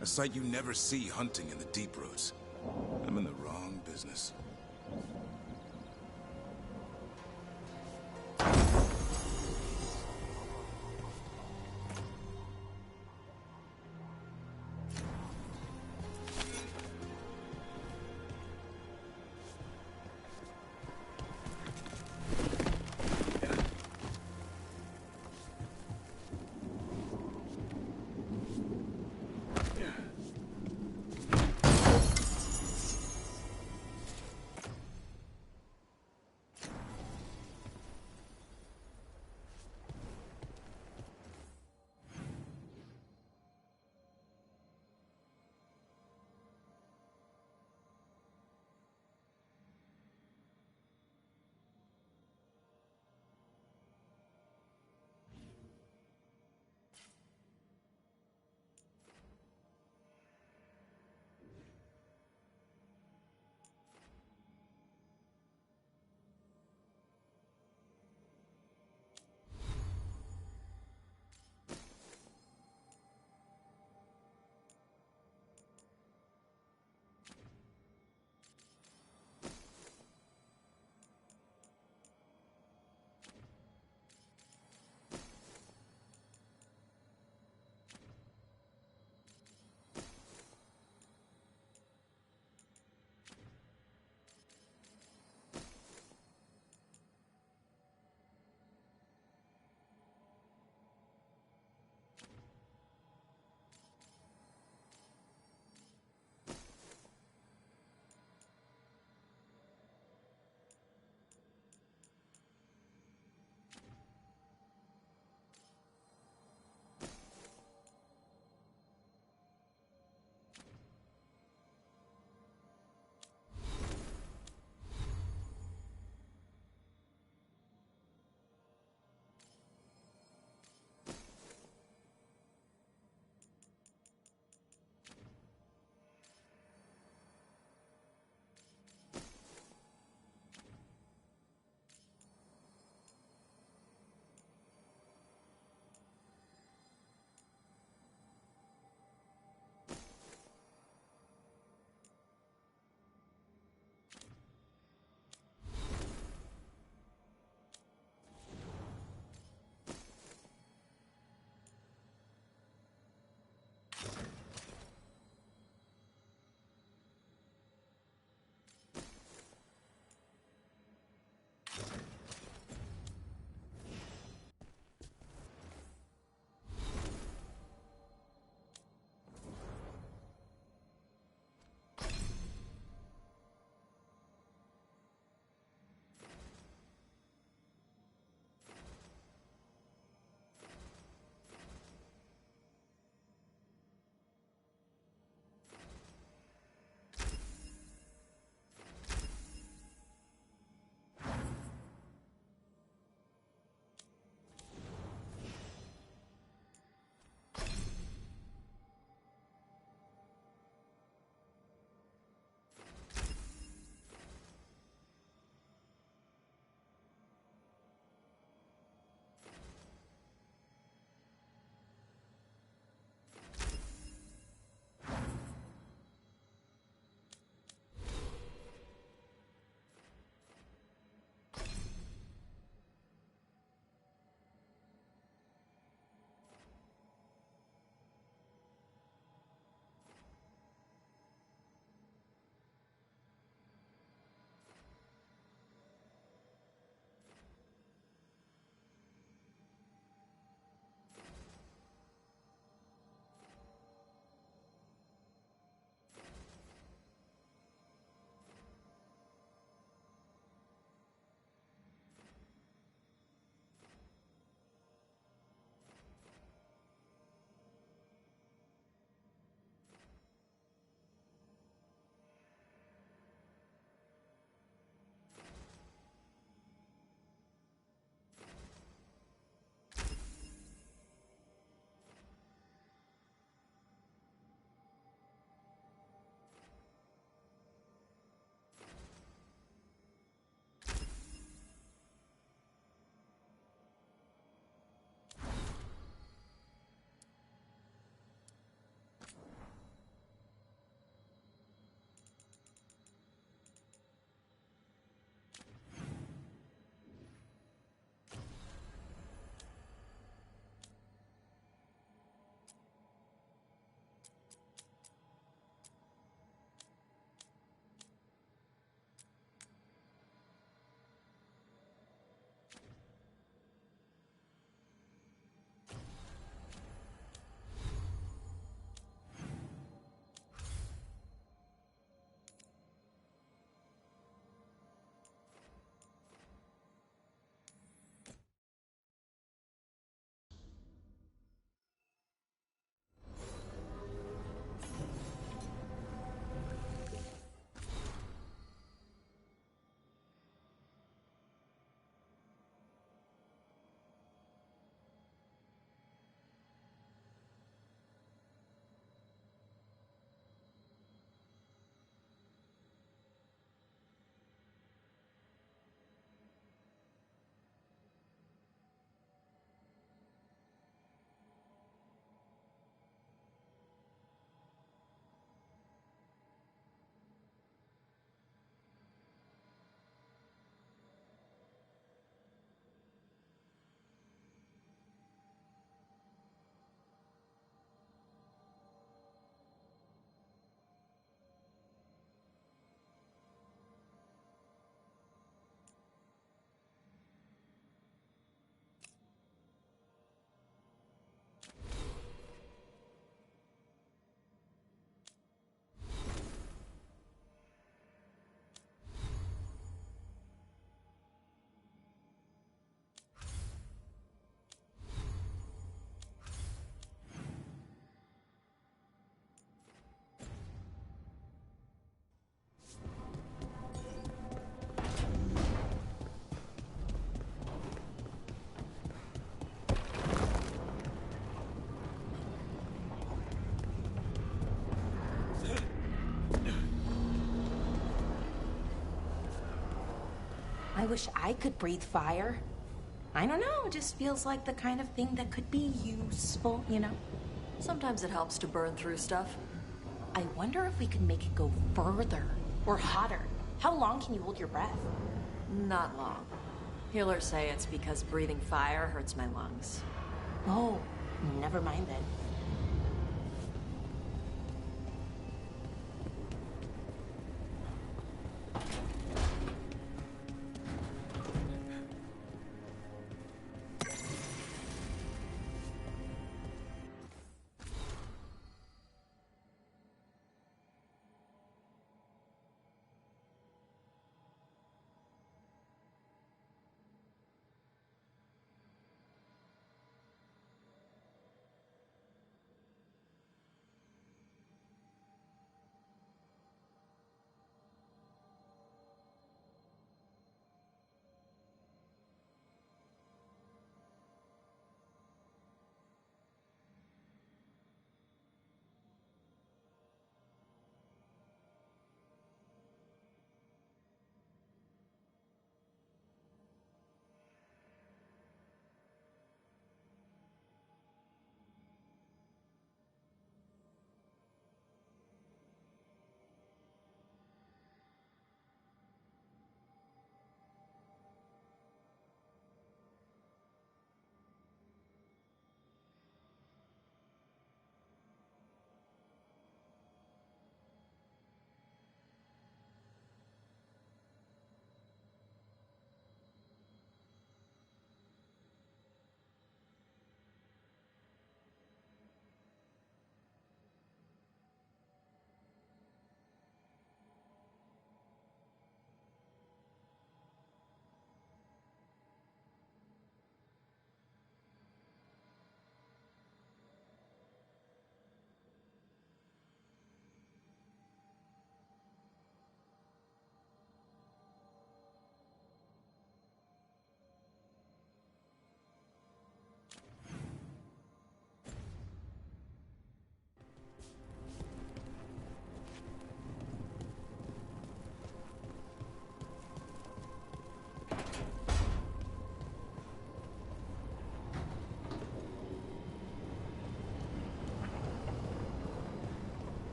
A sight you never see hunting in the deep roads. I'm in the wrong business. wish I could breathe fire. I don't know, it just feels like the kind of thing that could be useful, you know? Sometimes it helps to burn through stuff. I wonder if we could make it go further or hotter. How long can you hold your breath? Not long. Healers say it's because breathing fire hurts my lungs. Oh, never mind then.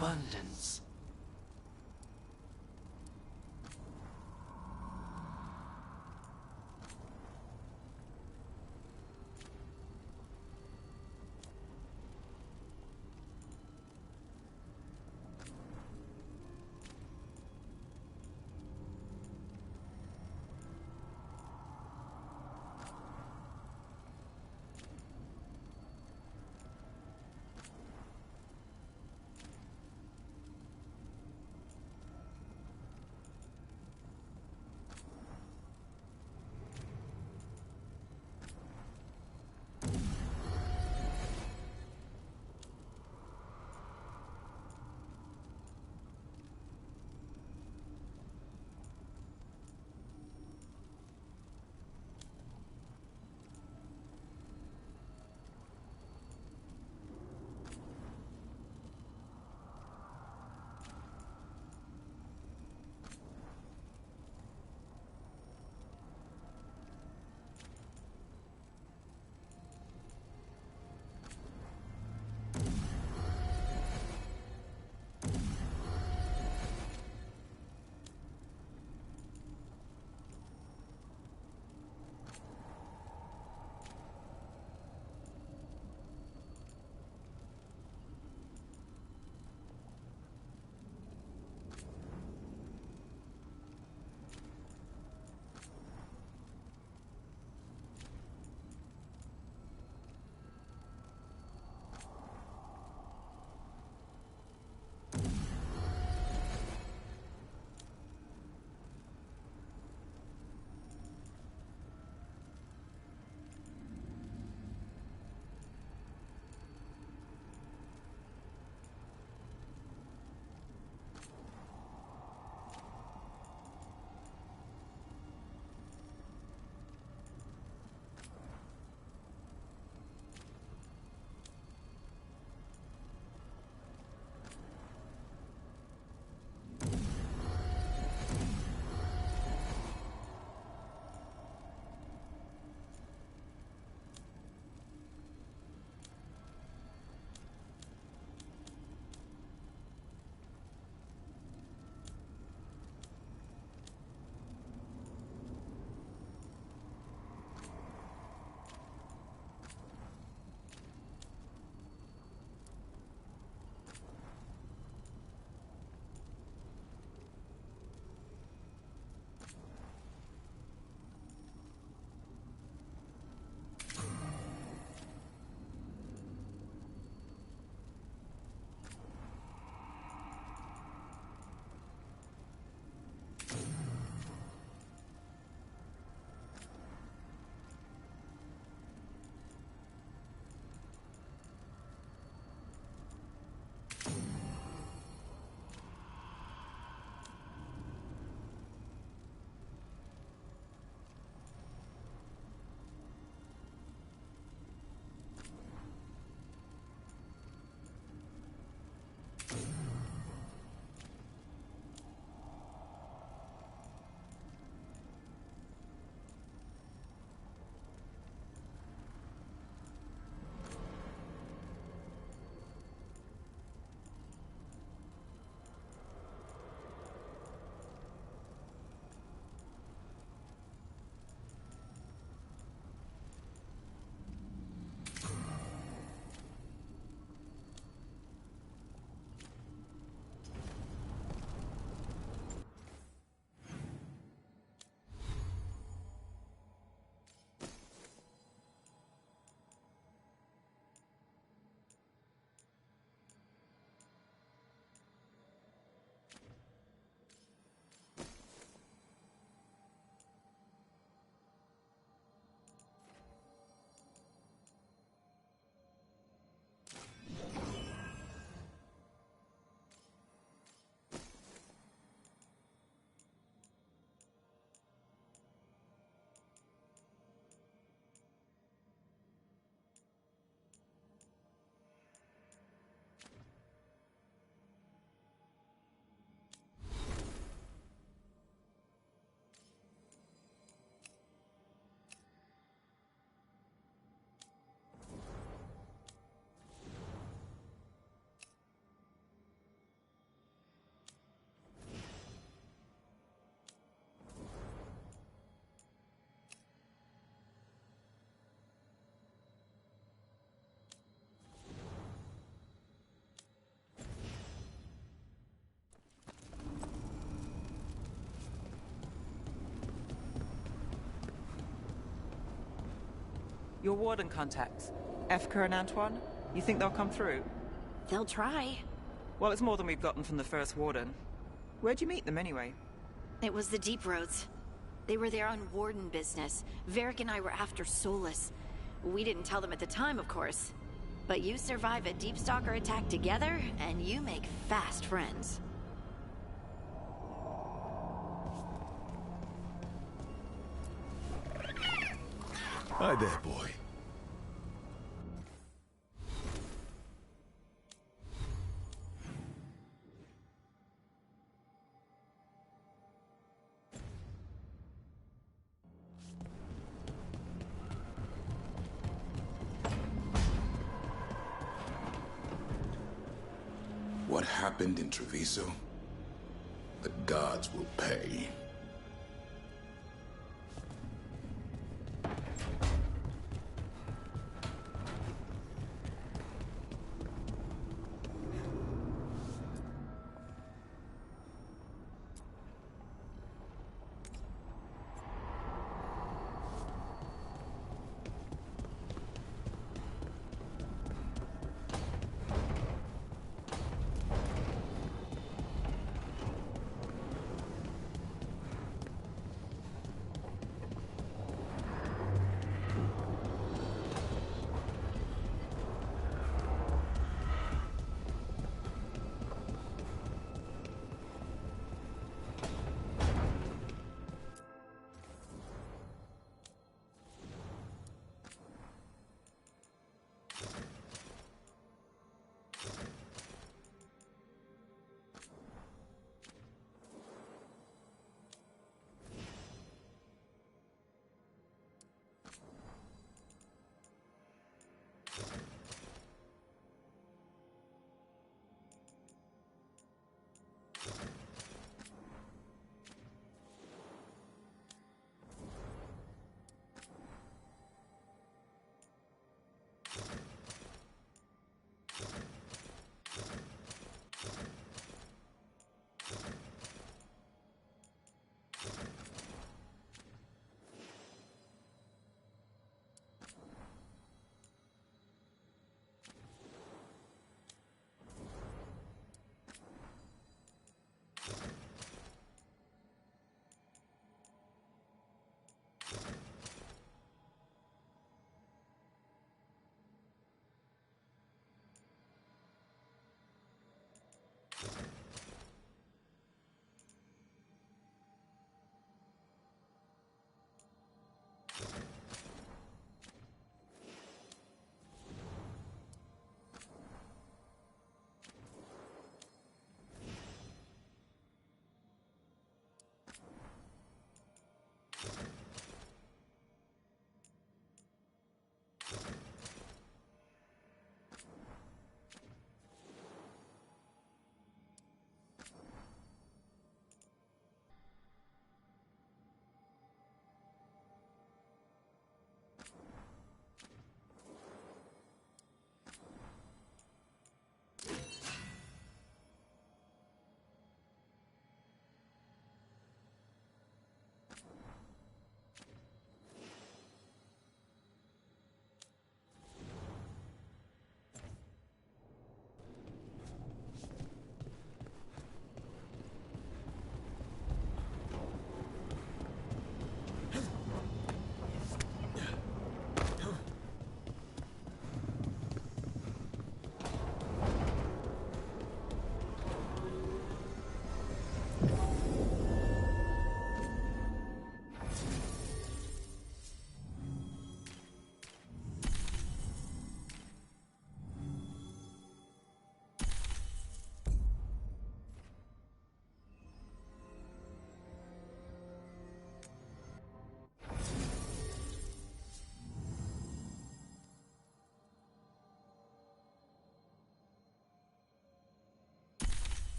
abundance. Your warden contacts, Efka and Antoine, you think they'll come through? They'll try. Well, it's more than we've gotten from the first warden. Where'd you meet them anyway? It was the Deep Roads. They were there on warden business. Varric and I were after Solus. We didn't tell them at the time, of course. But you survive a Deep Stalker attack together, and you make fast friends. Hi there, boy. What happened in Treviso? The gods will pay.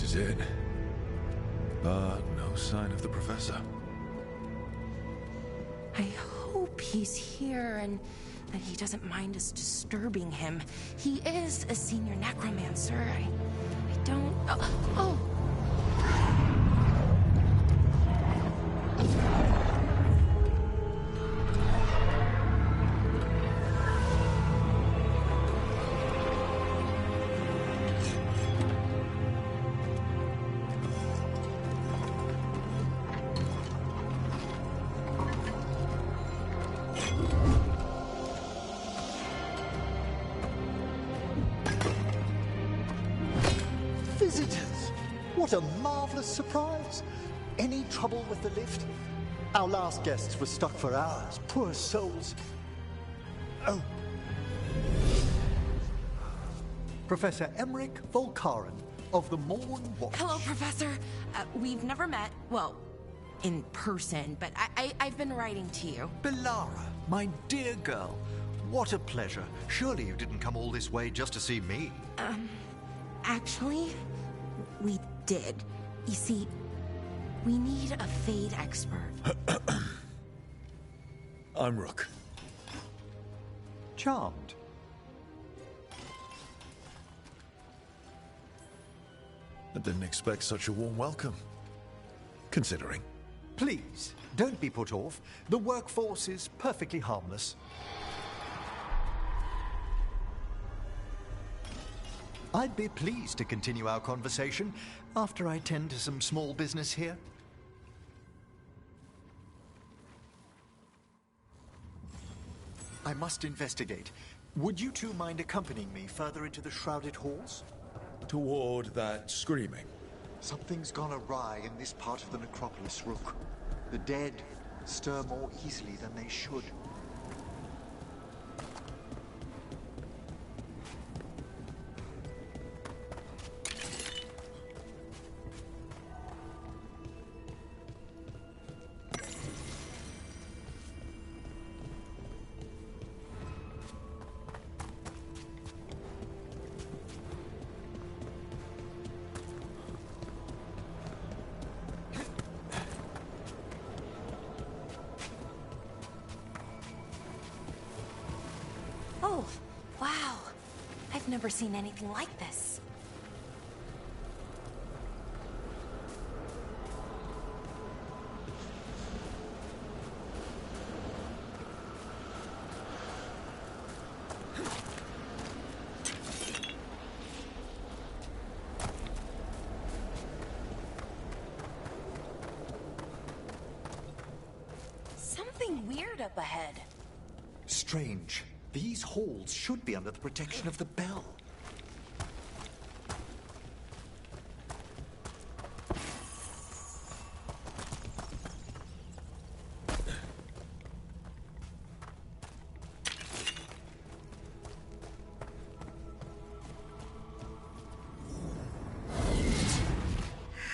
is in. But no sign of the professor. I hope he's here and that he doesn't mind us disturbing him. He is a senior necromancer. I don't... Oh! Visitors! What a marvelous surprise! Any trouble with the lift? Our last guests were stuck for hours. Poor souls. Oh. Professor Emmerich Volkaren of the Morn Watch. Hello, Professor. We've never met, well, in person, but I've been writing to you. Belara, my dear girl. What a pleasure. Surely you didn't come all this way just to see me. Actually, we did. You see, we need a Fade expert. I'm Rook. Charmed. I didn't expect such a warm welcome. Considering. Please, don't be put off. The workforce is perfectly harmless. I'd be pleased to continue our conversation after I tend to some small business here. I must investigate. Would you two mind accompanying me further into the shrouded halls? Toward that screaming. Something's gone awry in this part of the necropolis, Rook. The dead stir more easily than they should. Oh, wow. I've never seen anything like this. Something weird up ahead. Strange. These halls should be under the protection of the bell.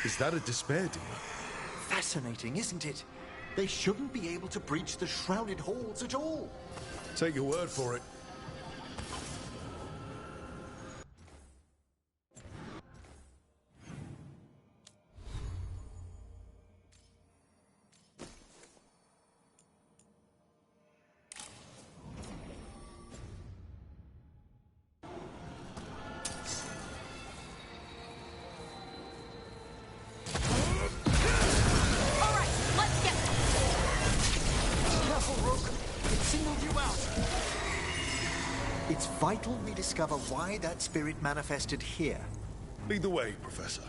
Is that a despair deal? Fascinating, isn't it? They shouldn't be able to breach the shrouded halls at all. Take your word for it. It's vital we discover why that spirit manifested here. Lead the way, Professor.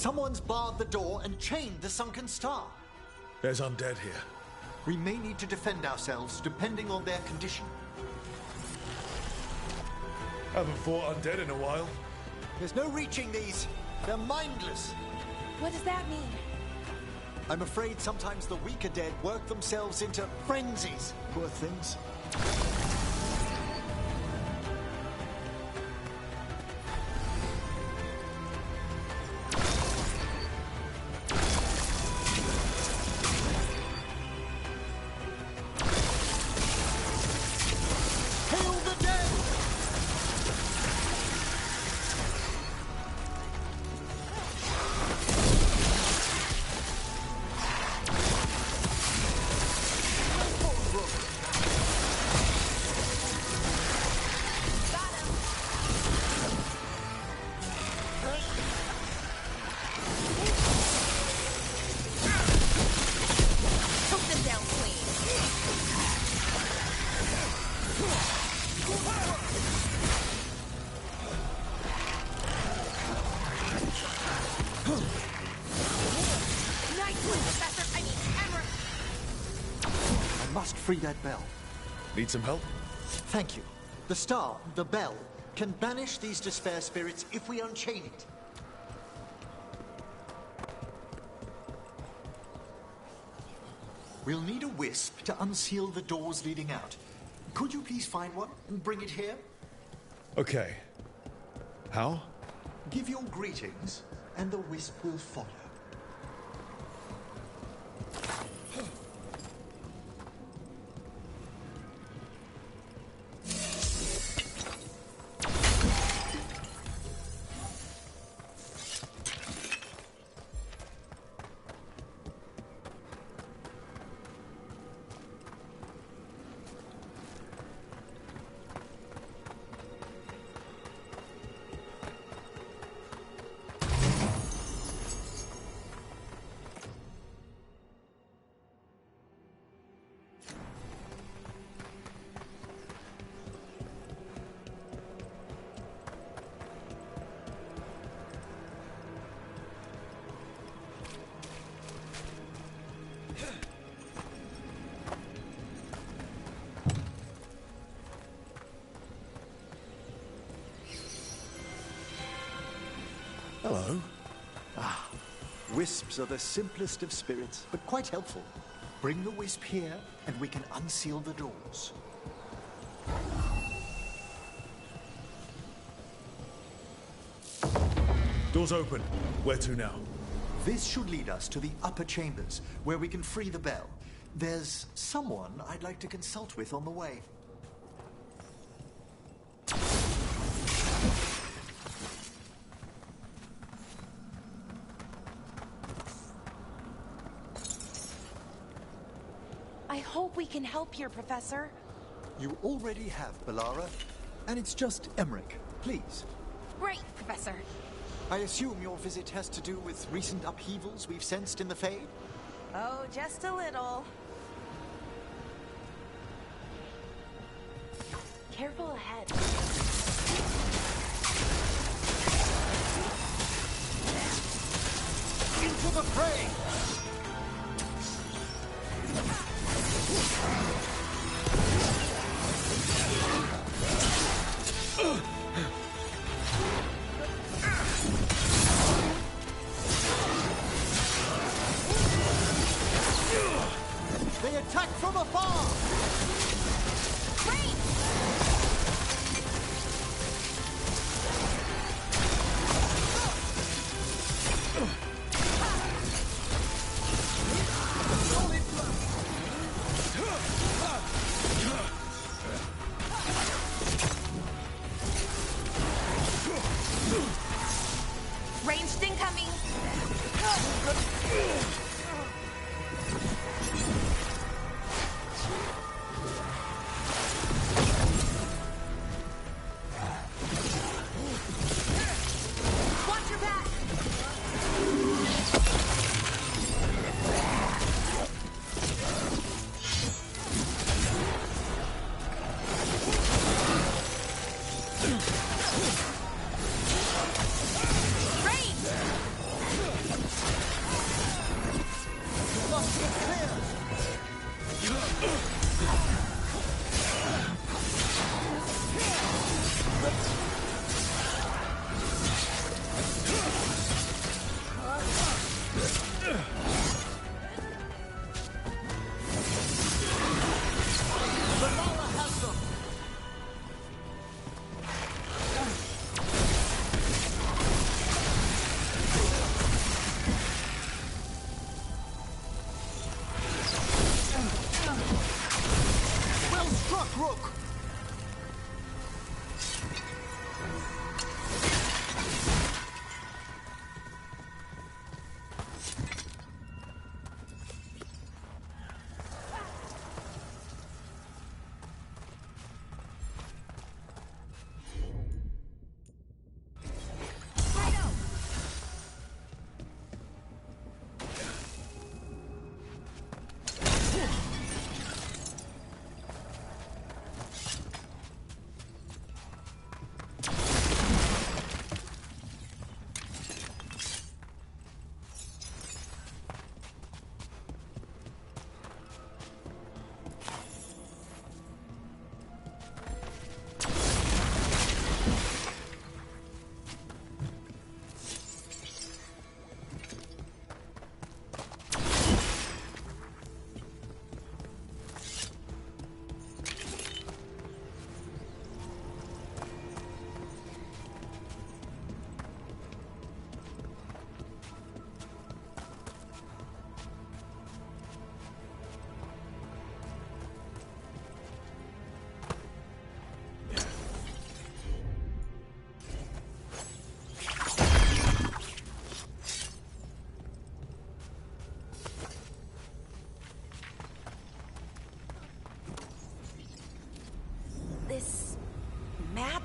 Someone's barred the door and chained the sunken star. There's undead here. We may need to defend ourselves depending on their condition. Haven't fought undead in a while. There's no reaching these. They're mindless. What does that mean? I'm afraid sometimes the weaker dead work themselves into frenzies. Poor things. Free that bell. Need some help? Thank you. The star, the bell, can banish these despair spirits if we unchain it. We'll need a wisp to unseal the doors leading out. Could you please find one and bring it here? Okay. How? Give your greetings, and the wisp will follow. Hello. Wisps are the simplest of spirits, but quite helpful. Bring the wisp here, and we can unseal the doors. Doors open. Where to now? This should lead us to the upper chambers, where we can free the bell. There's someone I'd like to consult with on the way. I hope we can help here, Professor. You already have, Bellara. And it's just Emmerich. Please. Right, Professor. I assume your visit has to do with recent upheavals we've sensed in the Fade? Oh, just a little. Careful ahead. Into the fray! They attack from afar! Great! Ranged incoming! Watch your back! Range!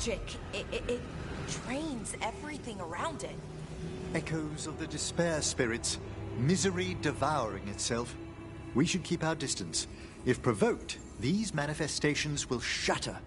magic. It drains everything around it. Echoes of the despair spirits, misery devouring itself. We should keep our distance. If provoked, these manifestations will shatter.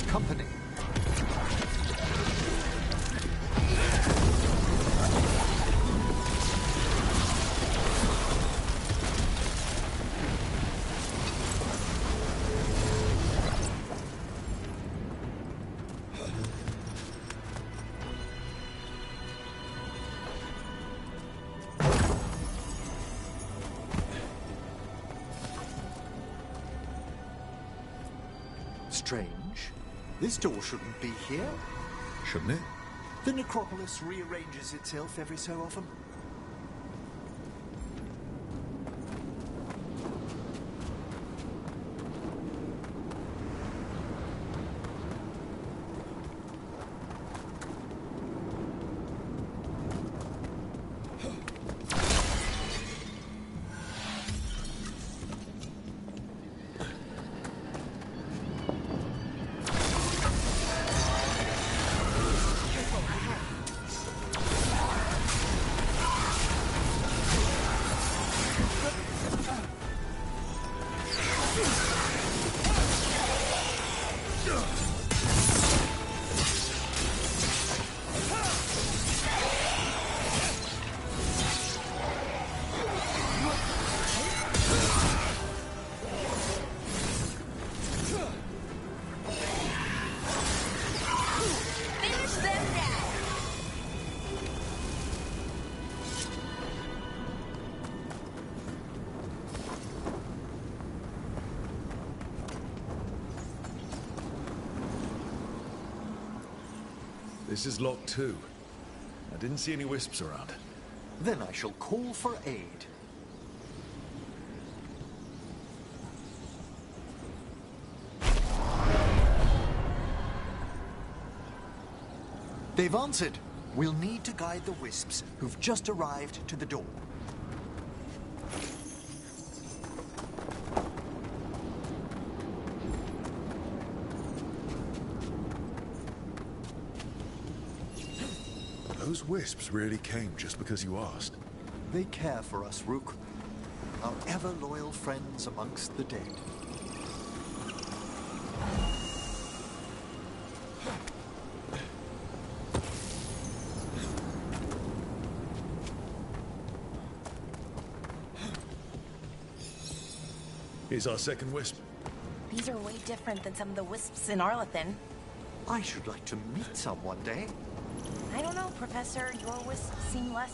Company. Strange. This door shouldn't be here. Shouldn't it? The necropolis rearranges itself every so often. This is locked too. I didn't see any wisps around. Then I shall call for aid. They've answered. We'll need to guide the wisps who've just arrived to the door. Those wisps really came just because you asked. They care for us, Rook. Our ever-loyal friends amongst the dead. Here's our second wisp. These are way different than some of the wisps in Arlethan. I should like to meet some one day. I don't know, Professor. Your wisps seem less,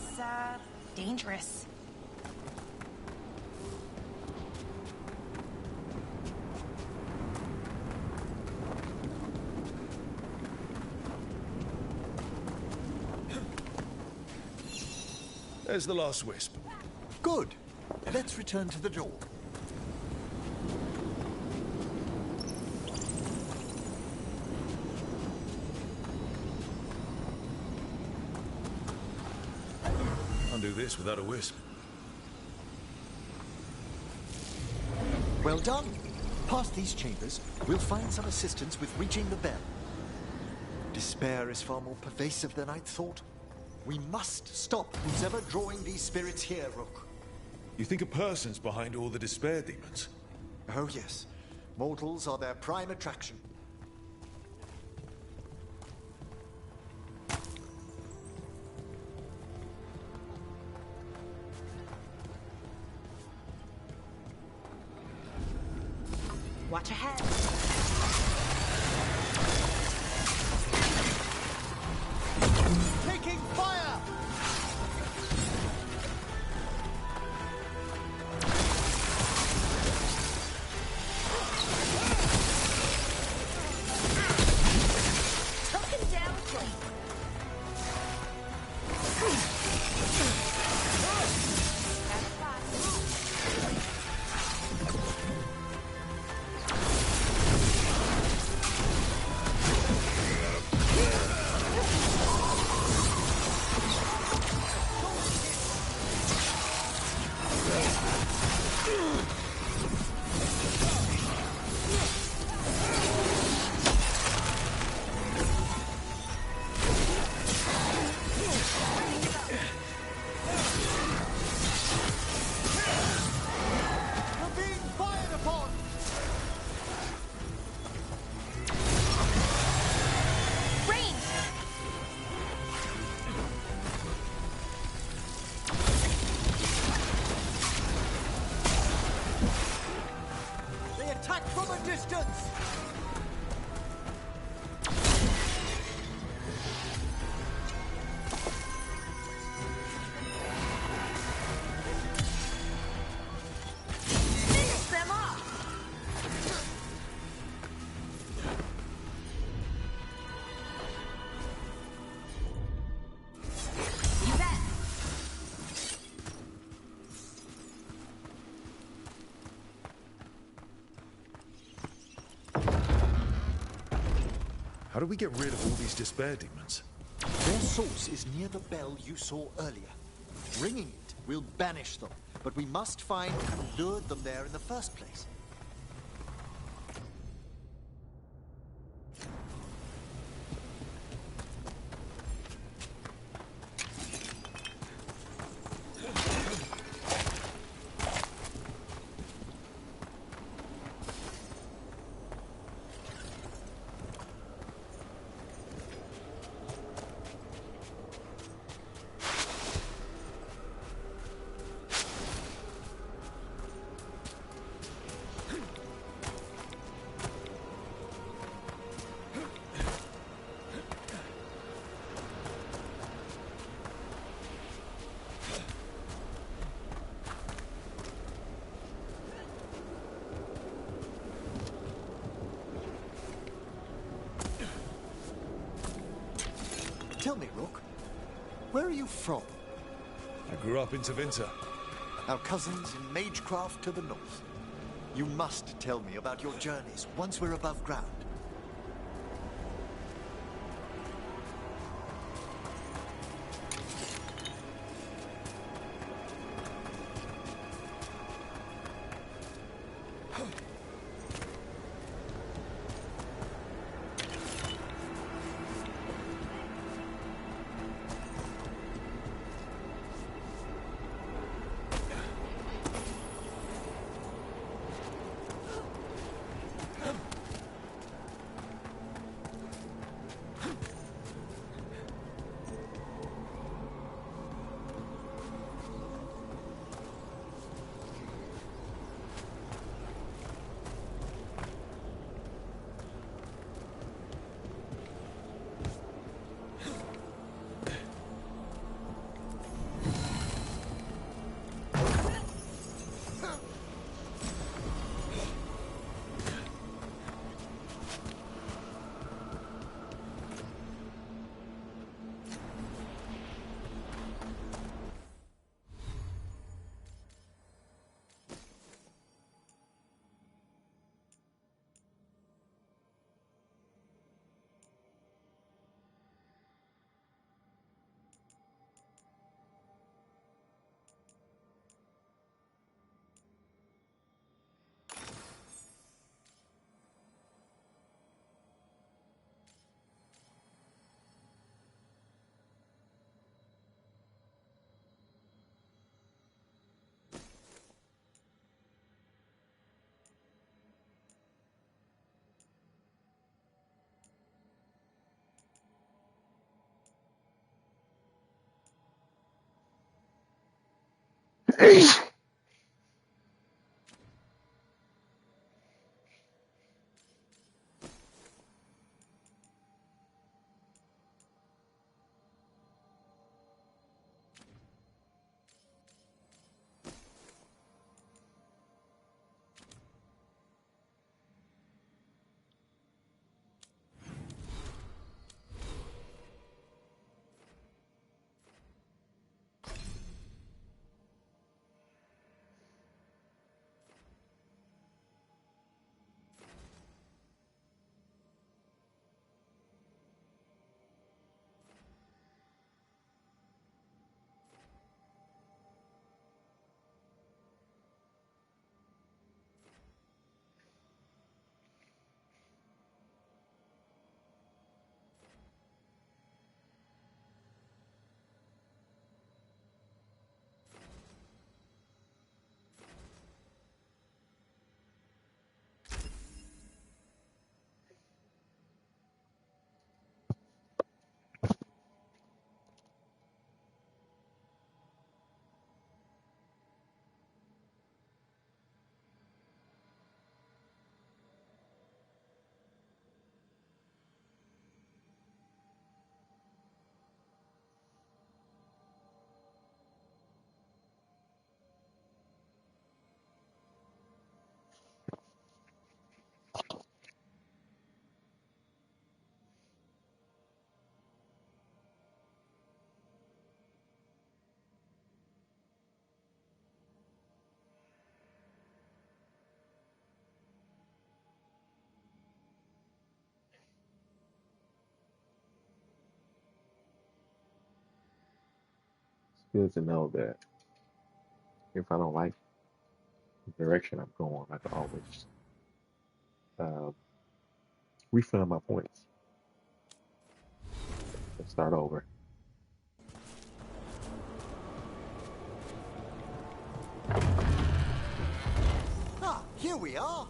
dangerous. There's the last wisp. Good. Let's return to the door. Can't do this without a wisp. Well done. Past these chambers, we'll find some assistance with reaching the bell. Despair is far more pervasive than I'd thought. We must stop who's ever drawing these spirits here, Rook. You think a person's behind all the despair demons? Oh, yes. Mortals are their prime attraction. Watch ahead. Taking fire! Token down, please. Attack from a distance! Finish them off! You bet! How do we get rid of all these despair demons? Their source is near the bell you saw earlier. Ringing it will banish them, but we must find who lured them there in the first place. Tell me, Rook, where are you from? I grew up in Tevinter. Our cousins in Magecraft to the north. You must tell me about your journeys once we're above ground. Good to know that if I don't like the direction I'm going, I can always uh, refund my points and start over. Ah, here we are.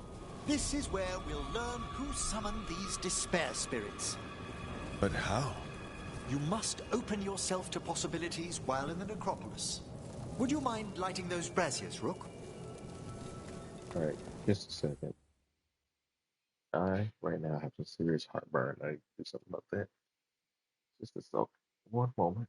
This is where we'll learn who summoned these despair spirits. But how? You must open yourself to possibilities while in the necropolis. Would you mind lighting those braziers, Rook? All right, just a second. I right now have some serious heartburn. I do something about that. Just a second. One moment.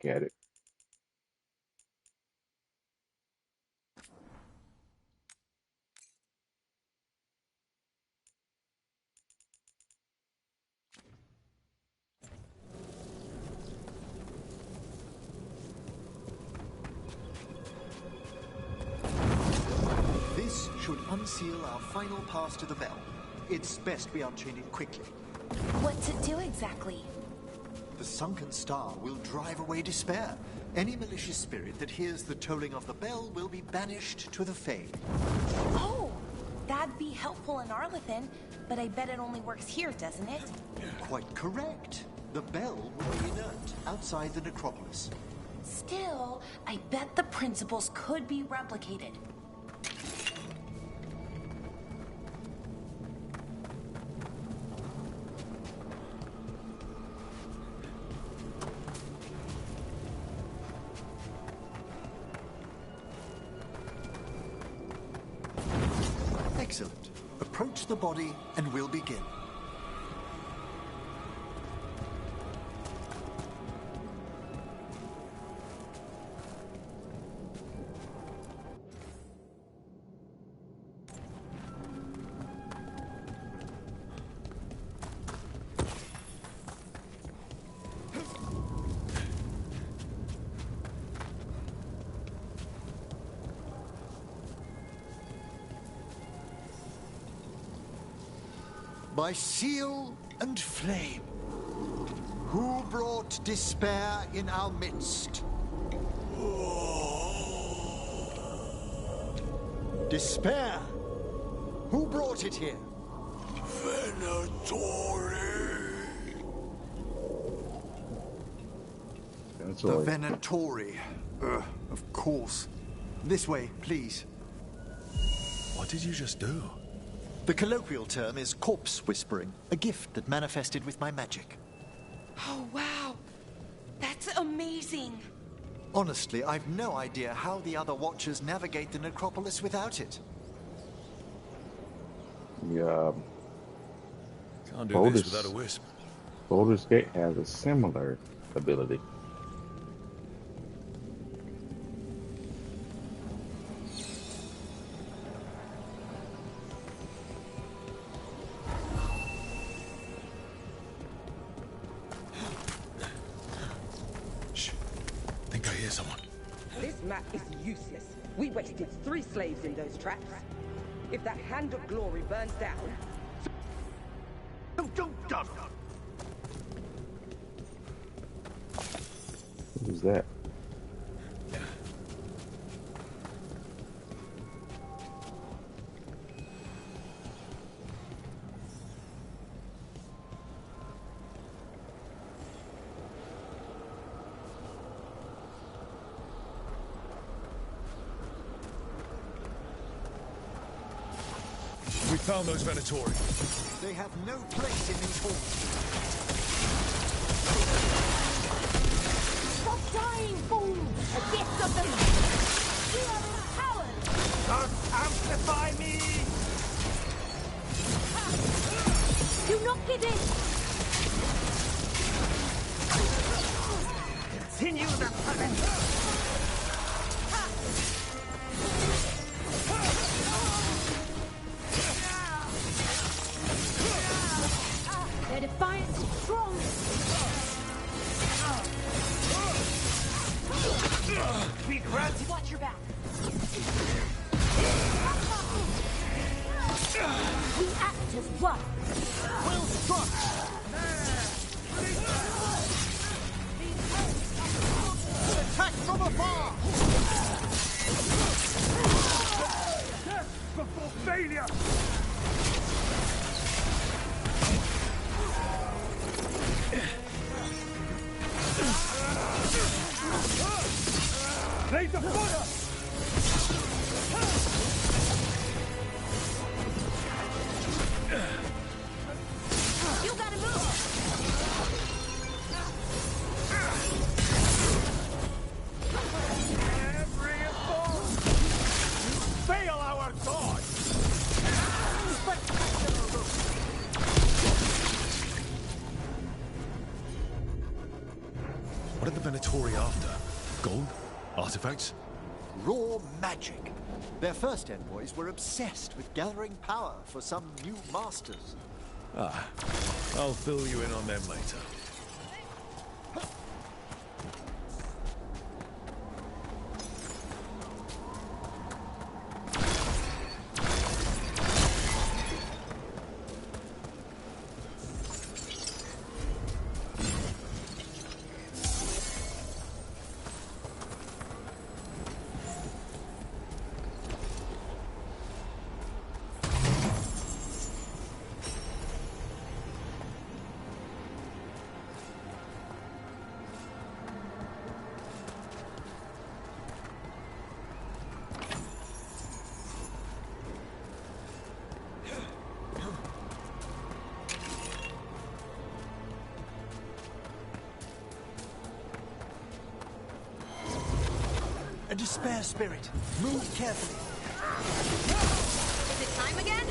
back at it. This should unseal our final pass to the bell. It's best we unchain it quickly. What's it do exactly? The sunken star will drive away despair. Any malicious spirit that hears the tolling of the bell will be banished to the Fade. Oh, that'd be helpful in Arlethan, but I bet it only works here, doesn't it? Quite correct. The bell will be inert outside the necropolis. Still, I bet the principles could be replicated. Excellent. Approach the body and we'll begin. By seal and flame, who brought despair in our midst? Despair? Who brought it here? The Venatori. Of course. This way, please. What did you just do? The colloquial term is corpse whispering, a gift that manifested with my magic. Oh, wow. That's amazing. Honestly, I've no idea how the other Watchers navigate the necropolis without it. Yeah. Can't do this without a wisp. Baldur's Gate has a similar ability. This map is useless. We wasted 3 slaves in those traps. If that Hand of Glory burns down... Who's that? We found those Venatori. They have no place in these halls. Stop dying, fool! A gift of the... We are empowered! Don't amplify me! Do not give in! Continue the punishment! Their defiance is strong. Be granted. Watch your back. We act as one. Will struck. Attack from afar. Death before failure. Lay the fire! You gotta move! Bring it forward! You fail our god! What are the Venatori after? Gold? Artifacts? Raw magic. Their first envoys were obsessed with gathering power for some new masters. Ah, I'll fill you in on them later. A despair spirit. Move carefully. Is it time again?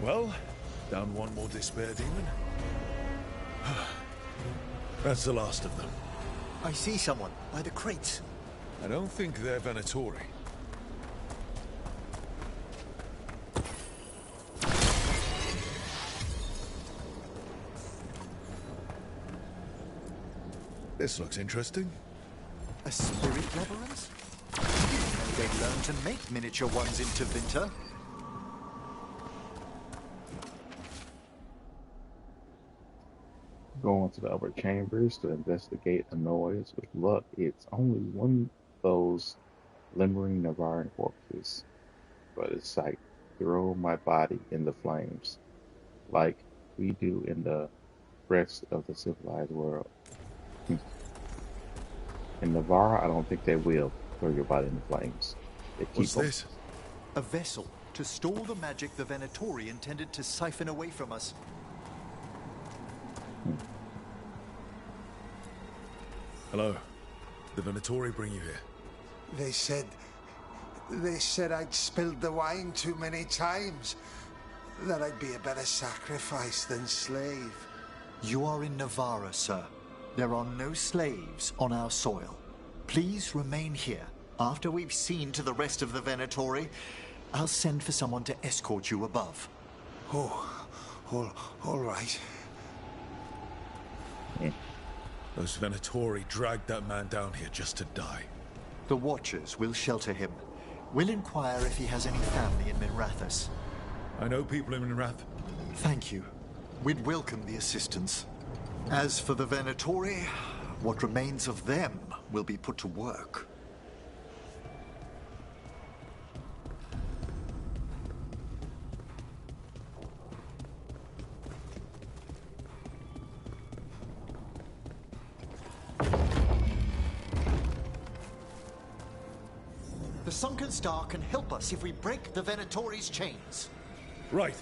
Well, down one more despair demon. That's the last of them. I see someone by the crates. I don't think they're Venatori. This looks interesting. A spirit labyrinth? They learned to make miniature ones in Tevinter. Go into the upper chambers to investigate a noise. With luck, it's only one of those limbering Navaran corpses. But it's like throw my body in the flames, like we do in the rest of the civilized world. In Navarra, I don't think they will throw your body in the flames. They keep What's this? A vessel to store the magic the Venatori intended to siphon away from us. Hello. The Venatori bring you here? They said I'd spilled the wine too many times. That I'd be a better sacrifice than slave. You are in Navarra, sir. There are no slaves on our soil. Please remain here. After we've seen to the rest of the Venatori, I'll send for someone to escort you above. Oh, all right. Those Venatori dragged that man down here just to die. The Watchers will shelter him. We'll inquire if he has any family in Minrathous. I know people in Minrath. Thank you. We'd welcome the assistance. As for the Venatori, what remains of them will be put to work. The Sunken Star can help us if we break the Venatori's chains. Right.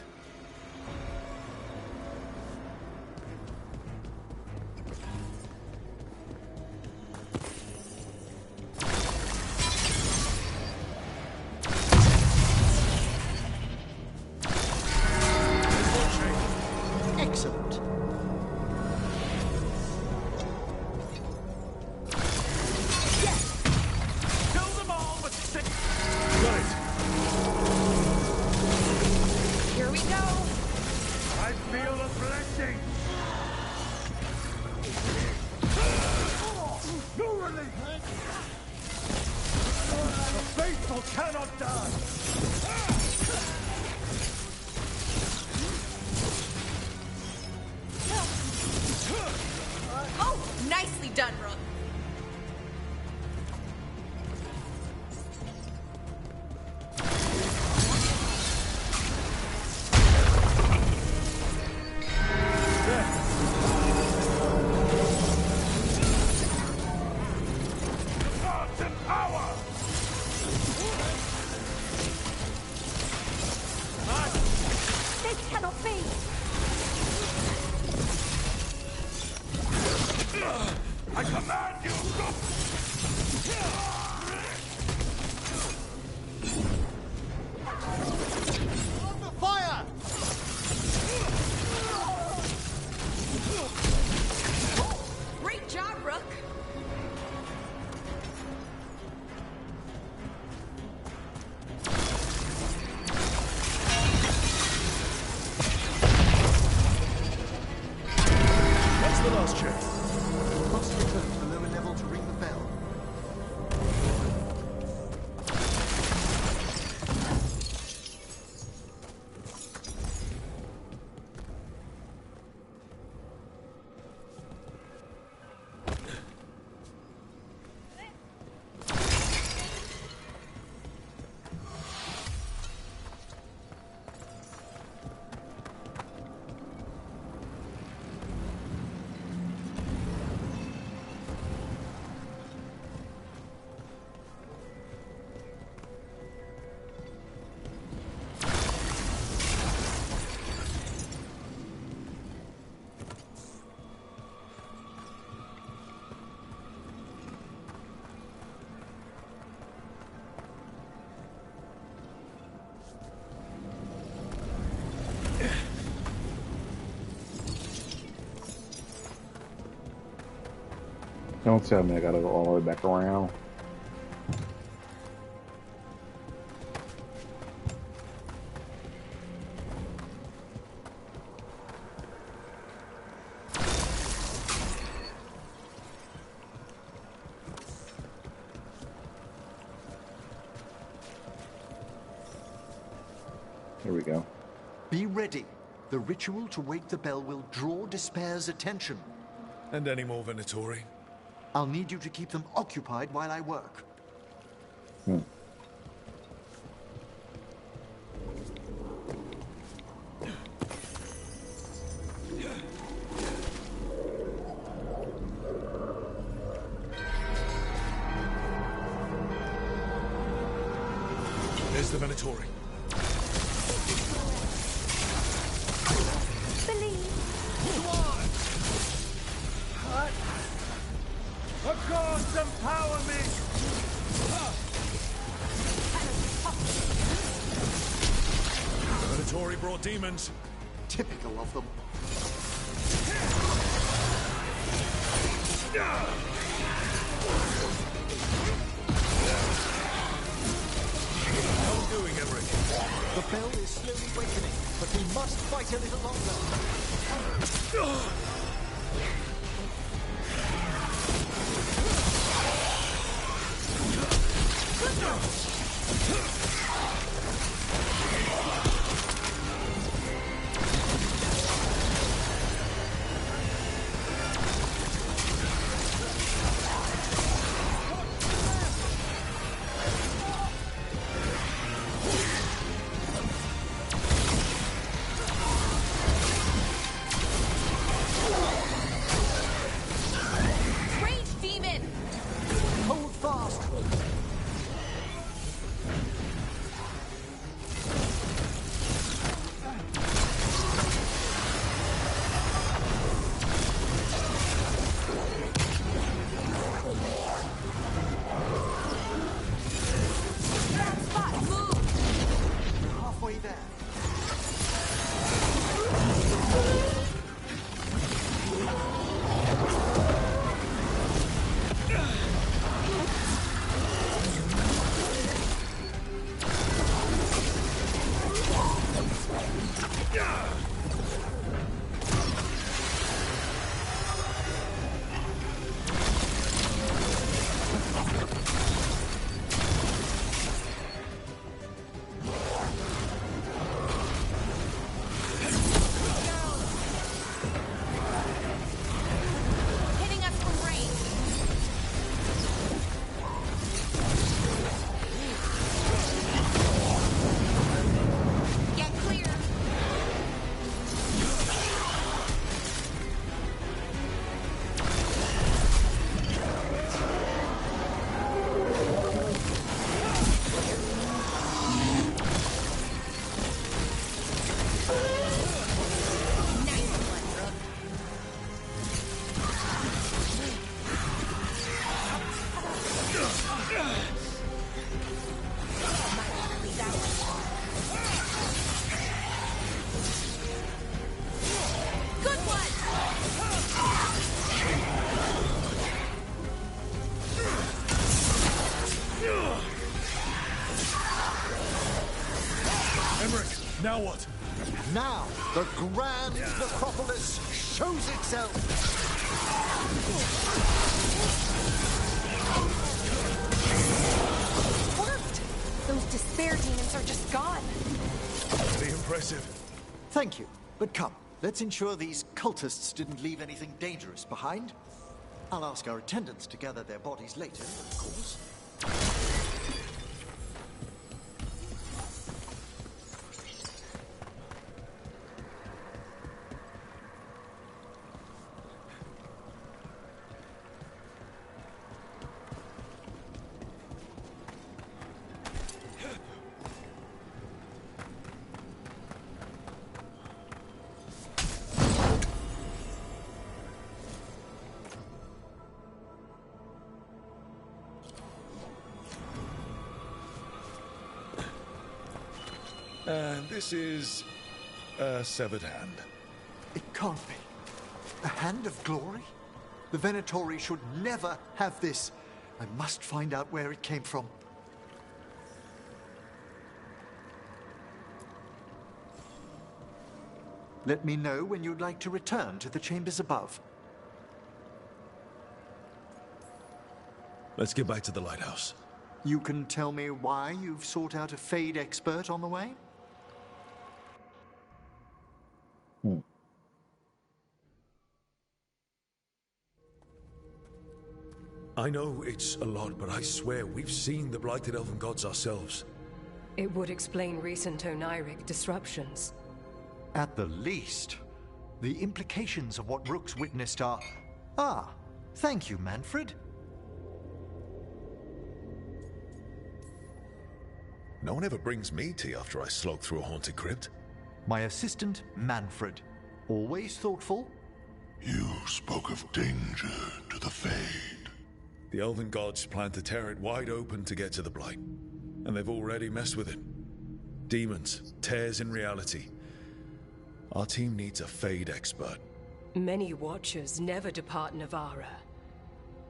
Excellent. Kill them all, but stick. Got it. Here we go. I feel a blessing. No relief. The faithful cannot die. Oh, nicely done, Rook. Don't tell me I gotta go all the way back around. Here we go. Be ready. The ritual to wake the bell will draw Despair's attention. And any more Venatori? I'll need you to keep them occupied while I work. There's the Venatori. The gods empower me! The Venatori brought demons. Typical of them. How are we doing, Emmerich? The bell is slowly wakening, but we must fight a little longer. Now what? Now, the grand necropolis shows itself! Worked! Those despair demons are just gone. Pretty impressive. Thank you. But come, let's ensure these cultists didn't leave anything dangerous behind. I'll ask our attendants to gather their bodies later, of course. And this is a severed hand. It can't be. A hand of glory? The Venatori should never have this. I must find out where it came from. Let me know when you'd like to return to the chambers above. Let's get back to the lighthouse. You can tell me why you've sought out a Fade expert on the way? I know it's a lot, but I swear we've seen the blighted elven gods ourselves. It would explain recent Oniric disruptions. At the least. The implications of what Rook's witnessed are... Ah, thank you, Manfred. No one ever brings me tea after I slog through a haunted crypt. My assistant, Manfred. Always thoughtful. You spoke of danger to the Fade. The elven gods plan to tear it wide open to get to the blight. And they've already messed with it. Demons, tears in reality. Our team needs a Fade expert. Many Watchers never depart Navara.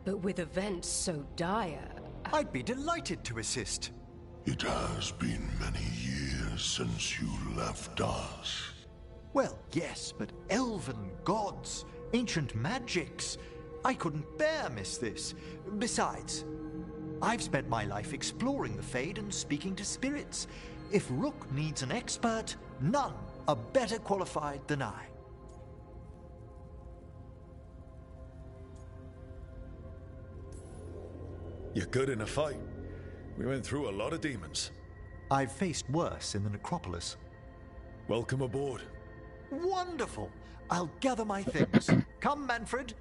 But with events so dire... I'd be delighted to assist. It has been many years since you left us. Well, yes, but elven gods, ancient magics. I couldn't bear miss this. Besides, I've spent my life exploring the Fade and speaking to spirits. If Rook needs an expert, none are better qualified than I. You're good in a fight. We went through a lot of demons. I've faced worse in the necropolis. Welcome aboard. Wonderful! I'll gather my things. Come, Manfred.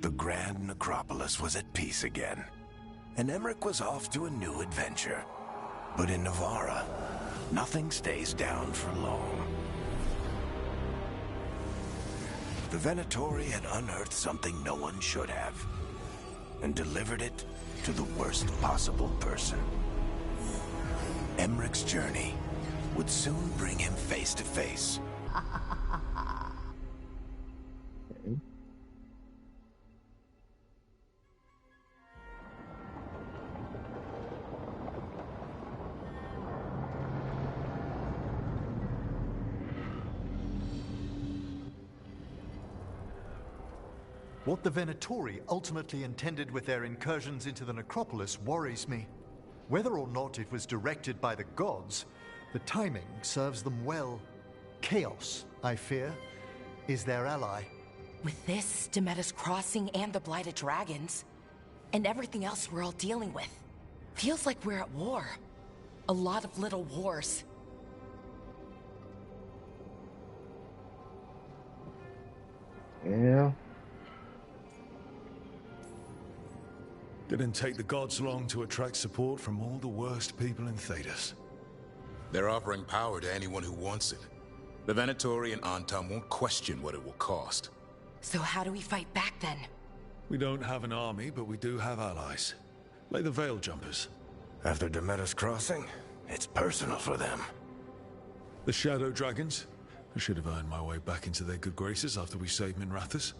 The Grand Necropolis was at peace again, and Emmerich was off to a new adventure. But in Navara, nothing stays down for long. The Venatori had unearthed something no one should have, and delivered it to the worst possible person. Emmerich's journey would soon bring him face to face. What the Venatori ultimately intended with their incursions into the necropolis worries me. Whether or not it was directed by the gods, the timing serves them well. Chaos, I fear, is their ally. With this, Demeter's Crossing and the Blighted Dragons, and everything else we're all dealing with, feels like we're at war. A lot of little wars. Yeah. Didn't take the gods long to attract support from all the worst people in Thedas. They're offering power to anyone who wants it. The Venatori and Antam won't question what it will cost. So how do we fight back then? We don't have an army, but we do have allies. Like the Veil Jumpers. After Demeter's Crossing, it's personal for them. The Shadow Dragons? I should have earned my way back into their good graces after we saved Minrathous.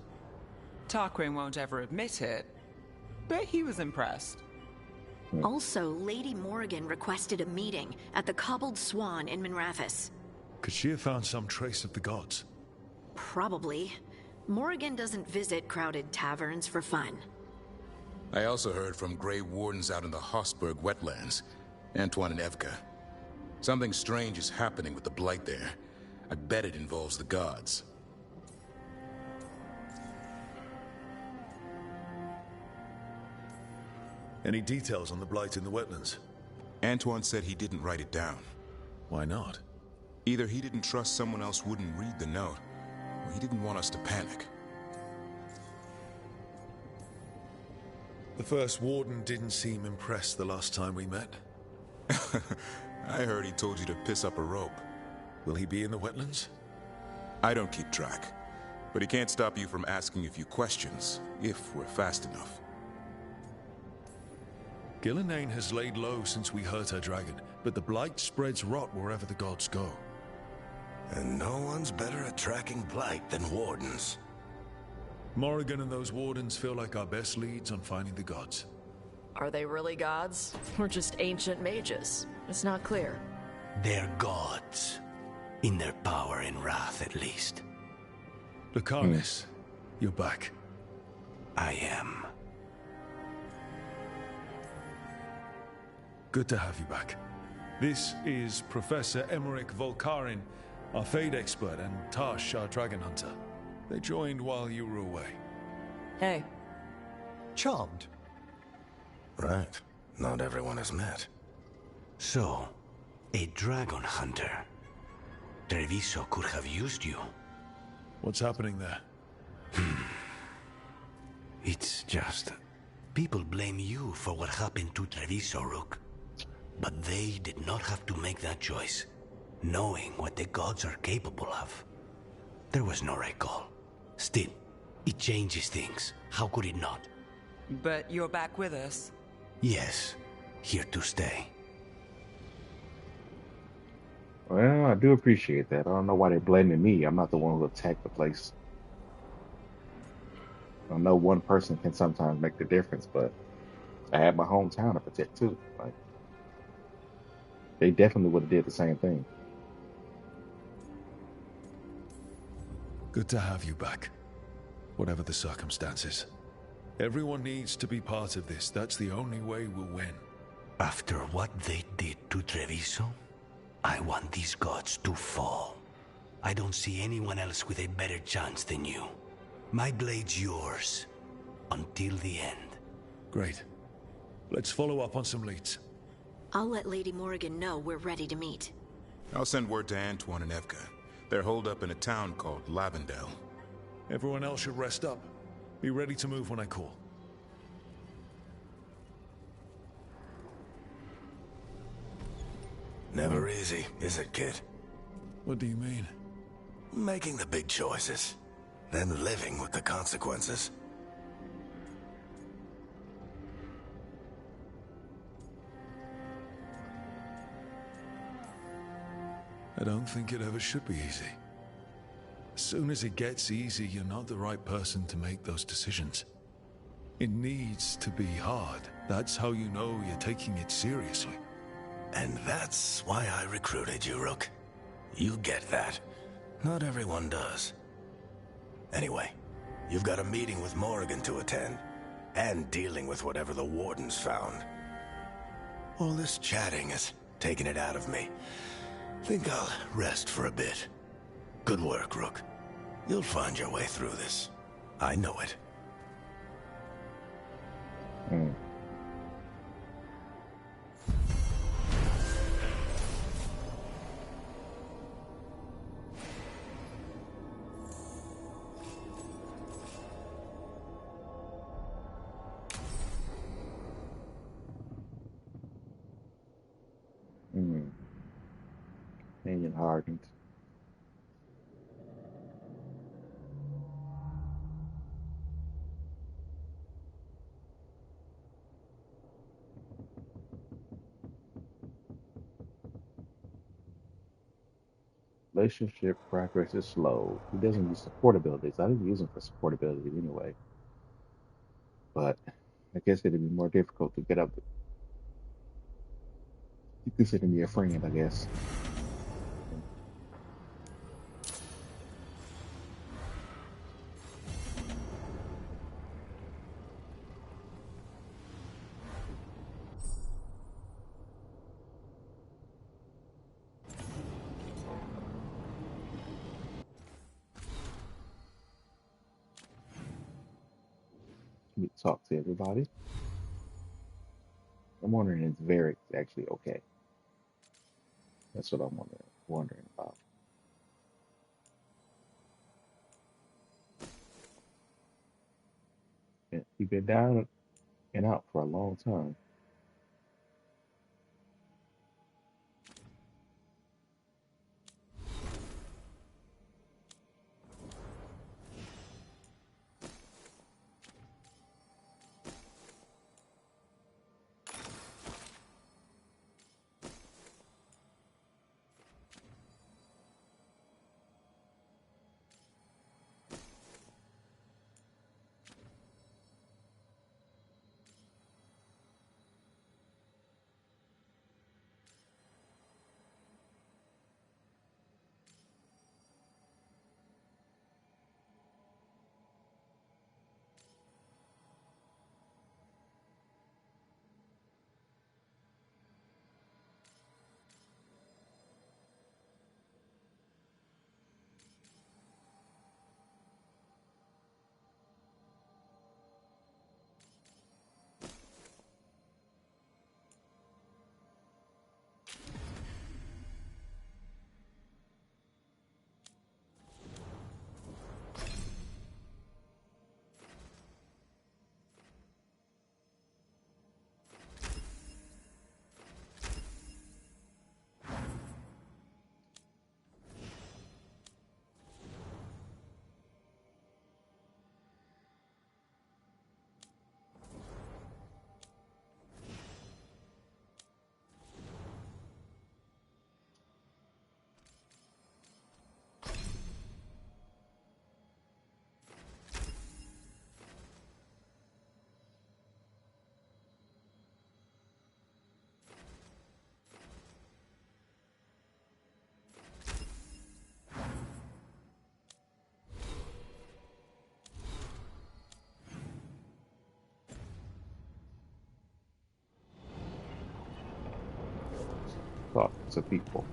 Tarquin won't ever admit it, but he was impressed. Also, Lady Morrigan requested a meeting at the Cobbled Swan in Minrathous. Could she have found some trace of the gods? Probably. Morrigan doesn't visit crowded taverns for fun. I also heard from Grey Wardens out in the Hossberg wetlands, Antoine and Evka. Something strange is happening with the Blight there. I bet it involves the gods. Any details on the Blight in the wetlands? Antoine said he didn't write it down. Why not? Either he didn't trust someone else wouldn't read the note, or he didn't want us to panic. The First Warden didn't seem impressed the last time we met. I heard he told you to piss up a rope. Will he be in the wetlands? I don't keep track, but he can't stop you from asking a few questions, if we're fast enough. Gillenane has laid low since we hurt her dragon, but the Blight spreads rot wherever the gods go. And no one's better at tracking blight than wardens. Morrigan and those wardens feel like our best leads on finding the gods. Are they really gods? Or just ancient mages? It's not clear. They're gods. In their power and wrath, at least. Lucanus, you're back. I am. Good to have you back. This is Professor Emmerich Volkarin, our Fade expert, and Tash, our dragon hunter. They joined while you were away. Hey. Charmed. Right. Not everyone has met. So, a dragon hunter. Treviso could have used you. What's happening there? It's just... people blame you for what happened to Treviso, Rook. But they did not have to make that choice, knowing what the gods are capable of. There was no recall. Still, it changes things. How could it not? But you're back with us. Yes, here to stay. Well, I do appreciate that. I don't know why they're blaming me. I'm not the one who attacked the place. I know one person can sometimes make the difference, but I had my hometown to protect too. Like, they definitely would have did the same thing. Good to have you back, whatever the circumstances. Everyone needs to be part of this. That's the only way we'll win. After what they did to Treviso, I want these gods to fall. I don't see anyone else with a better chance than you. My blade's yours, until the end. Great. Let's follow up on some leads. I'll let Lady Morrigan know we're ready to meet. I'll send word to Antoine and Evka. They're holed up in a town called Lavendale. Everyone else should rest up. Be ready to move when I call. Never easy, is it, kid? What do you mean? Making the big choices, then living with the consequences. I don't think it ever should be easy. As soon as it gets easy, you're not the right person to make those decisions. It needs to be hard. That's how you know you're taking it seriously. And that's why I recruited you, Rook. You get that. Not everyone does. Anyway, you've got a meeting with Morrigan to attend, and dealing with whatever the Wardens found. All this chatting is taking it out of me. Think I'll rest for a bit. Good work, Rook. You'll find your way through this. I know it. Canyon hardened. Relationship progress is slow. He doesn't use support abilities. I didn't use him for support abilities anyway. But I guess it'd be more difficult to get up. You consider me a friend, I guess. Let me talk to everybody. I'm wondering if Varric's actually okay. That's what I'm wondering about. Yeah, he's been down and out for a long time. talk to people.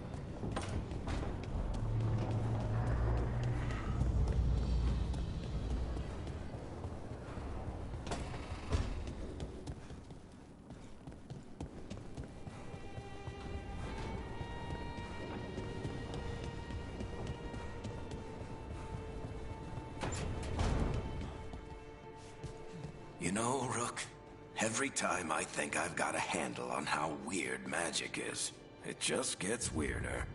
You know, Rook, every time I think I've got a handle on how weird magic is, it just gets weirder.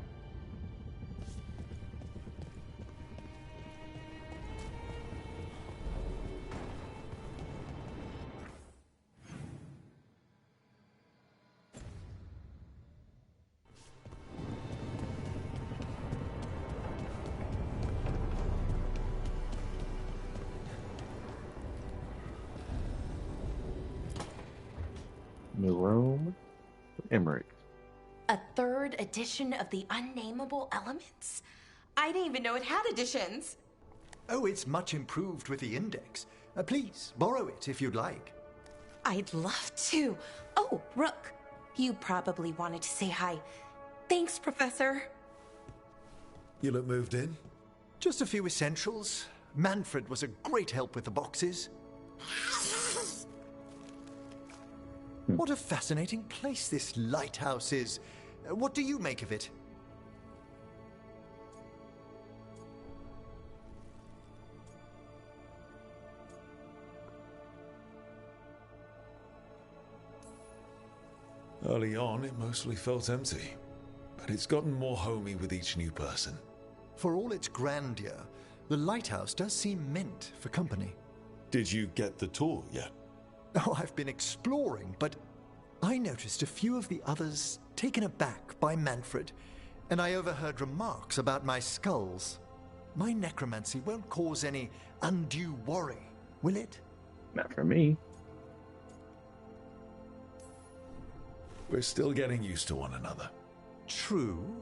New room, Emmerich. A third edition of the Unnameable Elements? I didn't even know it had editions. Oh, it's much improved with the index. Please, borrow it if you'd like. I'd love to. Oh, Rook, you probably wanted to say hi. Thanks, Professor. You look moved in? Just a few essentials. Manfred was a great help with the boxes. What a fascinating place this lighthouse is. What do you make of it? Early on, it mostly felt empty, but it's gotten more homey with each new person. For all its grandeur, the lighthouse does seem meant for company. Did you get the tour yet? Oh, I've been exploring, but I noticed a few of the others taken aback by Manfred, and I overheard remarks about my skulls. My necromancy won't cause any undue worry, will it? Not for me. We're still getting used to one another. True,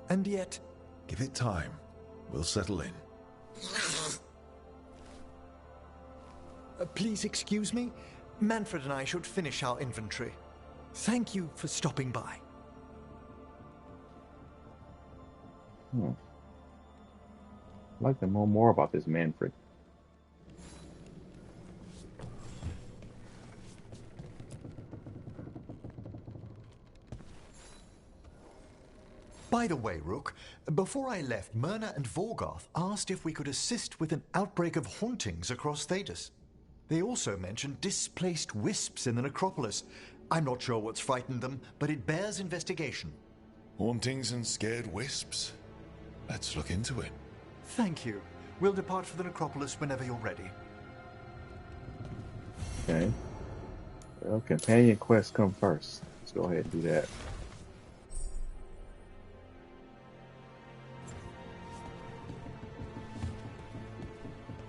and yet... Give it time. We'll settle in. Please excuse me. Manfred and I should finish our inventory. Thank you for stopping by. I'd like to know more about this Manfred. By the way, Rook, before I left, Myrna and Vorgoth asked if we could assist with an outbreak of hauntings across Thedas. They also mentioned displaced wisps in the necropolis. I'm not sure what's frightened them, but it bears investigation. Hauntings and scared wisps? Let's look into it. Thank you. We'll depart for the necropolis whenever you're ready. Okay. Well, companion quests come first. Let's go ahead and do that.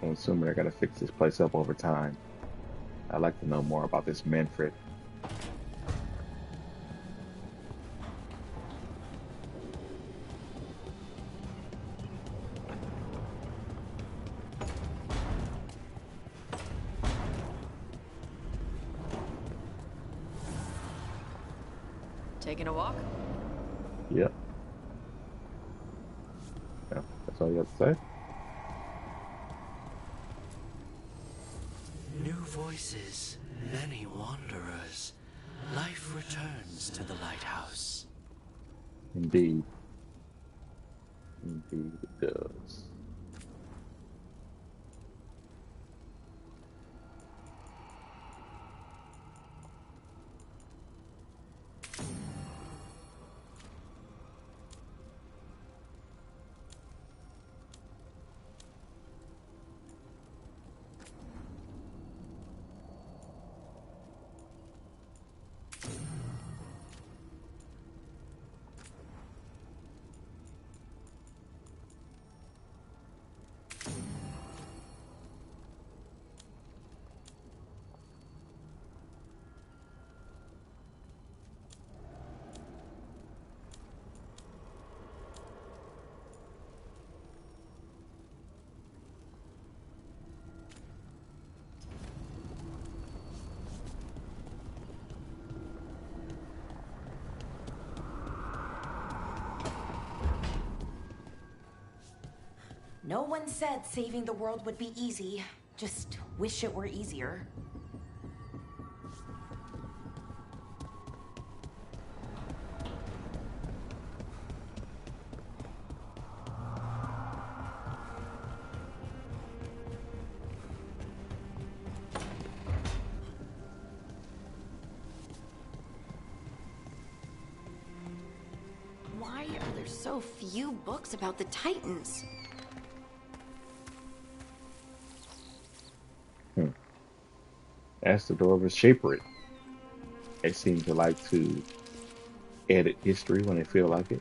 I'm assuming I gotta fix this place up over time. I'd like to know more about this Manfred. Taking a walk? Yep. Yeah, that's all you have to say? New voices, many wanderers. Life returns to the lighthouse. Indeed. Indeed it does. No one said saving the world would be easy. Just wish it were easier. Why are there so few books about the Titans? Ask the Dwarves Shaper it. They seem to like to edit history when they feel like it.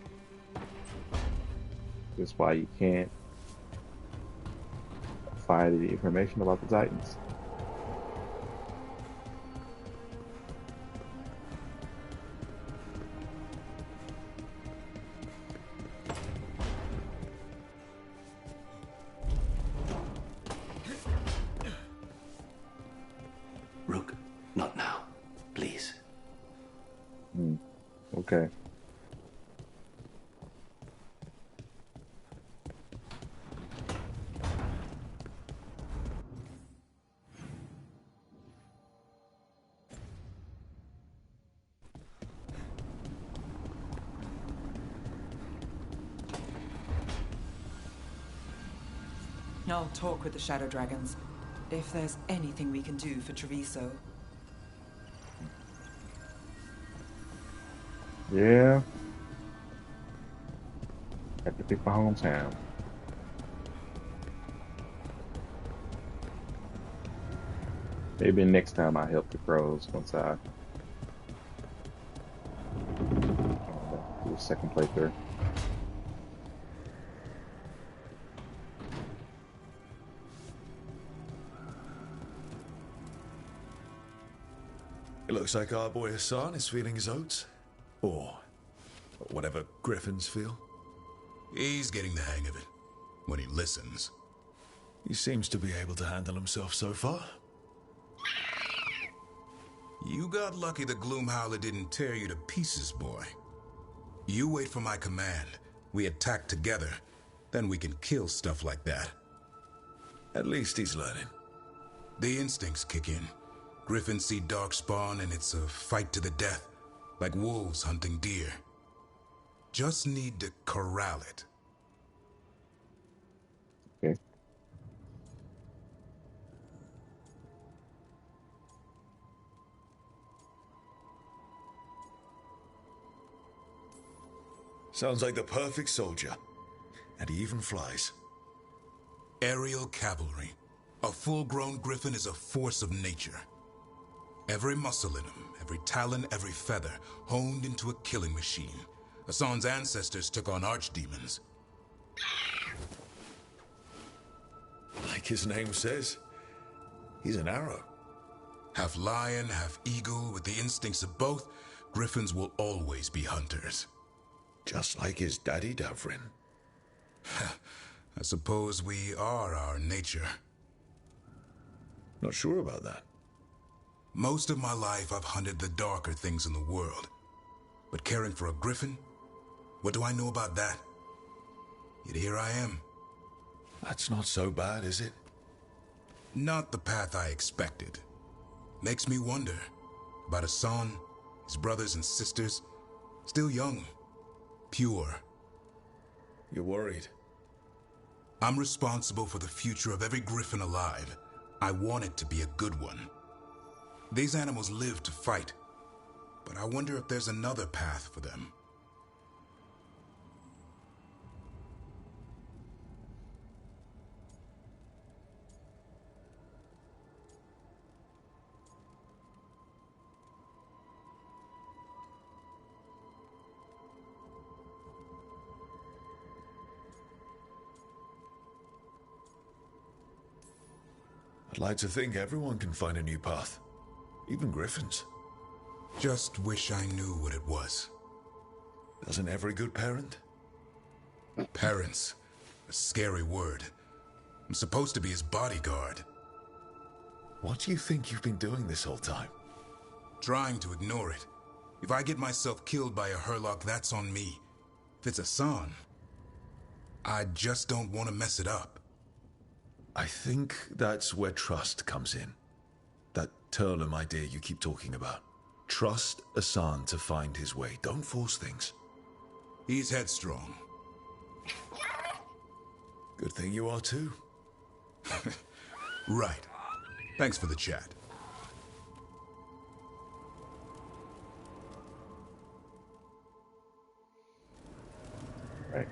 That's why you can't find the information about the Titans. Rook, not now. Please. Okay. I'll talk with the Shadow Dragons. If there's anything we can do for Treviso. Yeah. Have to pick my hometown. Maybe next time I help the crows once I do a second playthrough. It looks like our boy Hassan is feeling his oats. Or whatever griffins feel. He's getting the hang of it. When he listens. He seems to be able to handle himself so far. You got lucky the Gloomhowler didn't tear you to pieces, boy. You wait for my command. We attack together. Then we can kill stuff like that. At least he's learning. The instincts kick in. Griffins see darkspawn and it's a fight to the death. Like wolves hunting deer. Just need to corral it. Okay. Sounds like the perfect soldier. And he even flies. Aerial cavalry. A full-grown griffin is a force of nature. Every muscle in him, every talon, every feather, honed into a killing machine. Hassan's ancestors took on archdemons. Like his name says, he's an arrow. Half lion, half eagle, with the instincts of both, griffins will always be hunters. Just like his daddy, Davrin. I suppose we are our nature. Not sure about that. Most of my life I've hunted the darker things in the world. But caring for a griffin? What do I know about that? Yet here I am. That's not so bad, is it? Not the path I expected. Makes me wonder about Hassan, his brothers and sisters, still young, pure. You're worried? I'm responsible for the future of every griffin alive. I want it to be a good one. These animals live to fight, but I wonder if there's another path for them. I'd like to think everyone can find a new path. Even griffins. Just wish I knew what it was. Doesn't every good parent? Parents. A scary word. I'm supposed to be his bodyguard. What do you think you've been doing this whole time? Trying to ignore it. If I get myself killed by a Hurlock, that's on me. If it's Hassan, I just don't want to mess it up. I think that's where trust comes in. That Turlum idea you keep talking about. Trust Asan to find his way. Don't force things. He's headstrong. Good thing you are too. Right. Thanks for the chat. Right.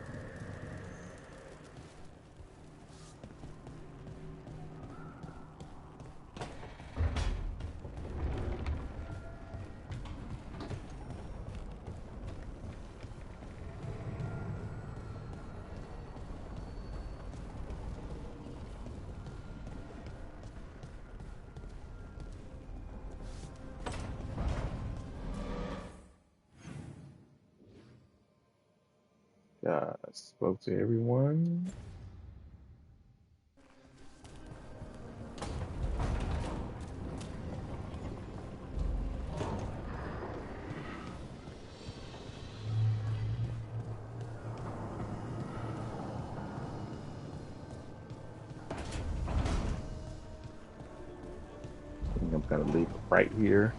Spoke to everyone. I think I'm gonna leave it right here.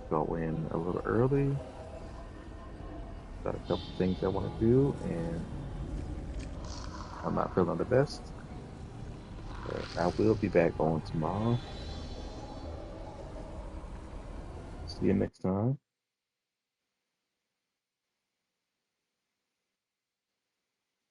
Go in a little early. Got a couple things I want to do, and I'm not feeling the best. But I will be back on tomorrow. See you next time.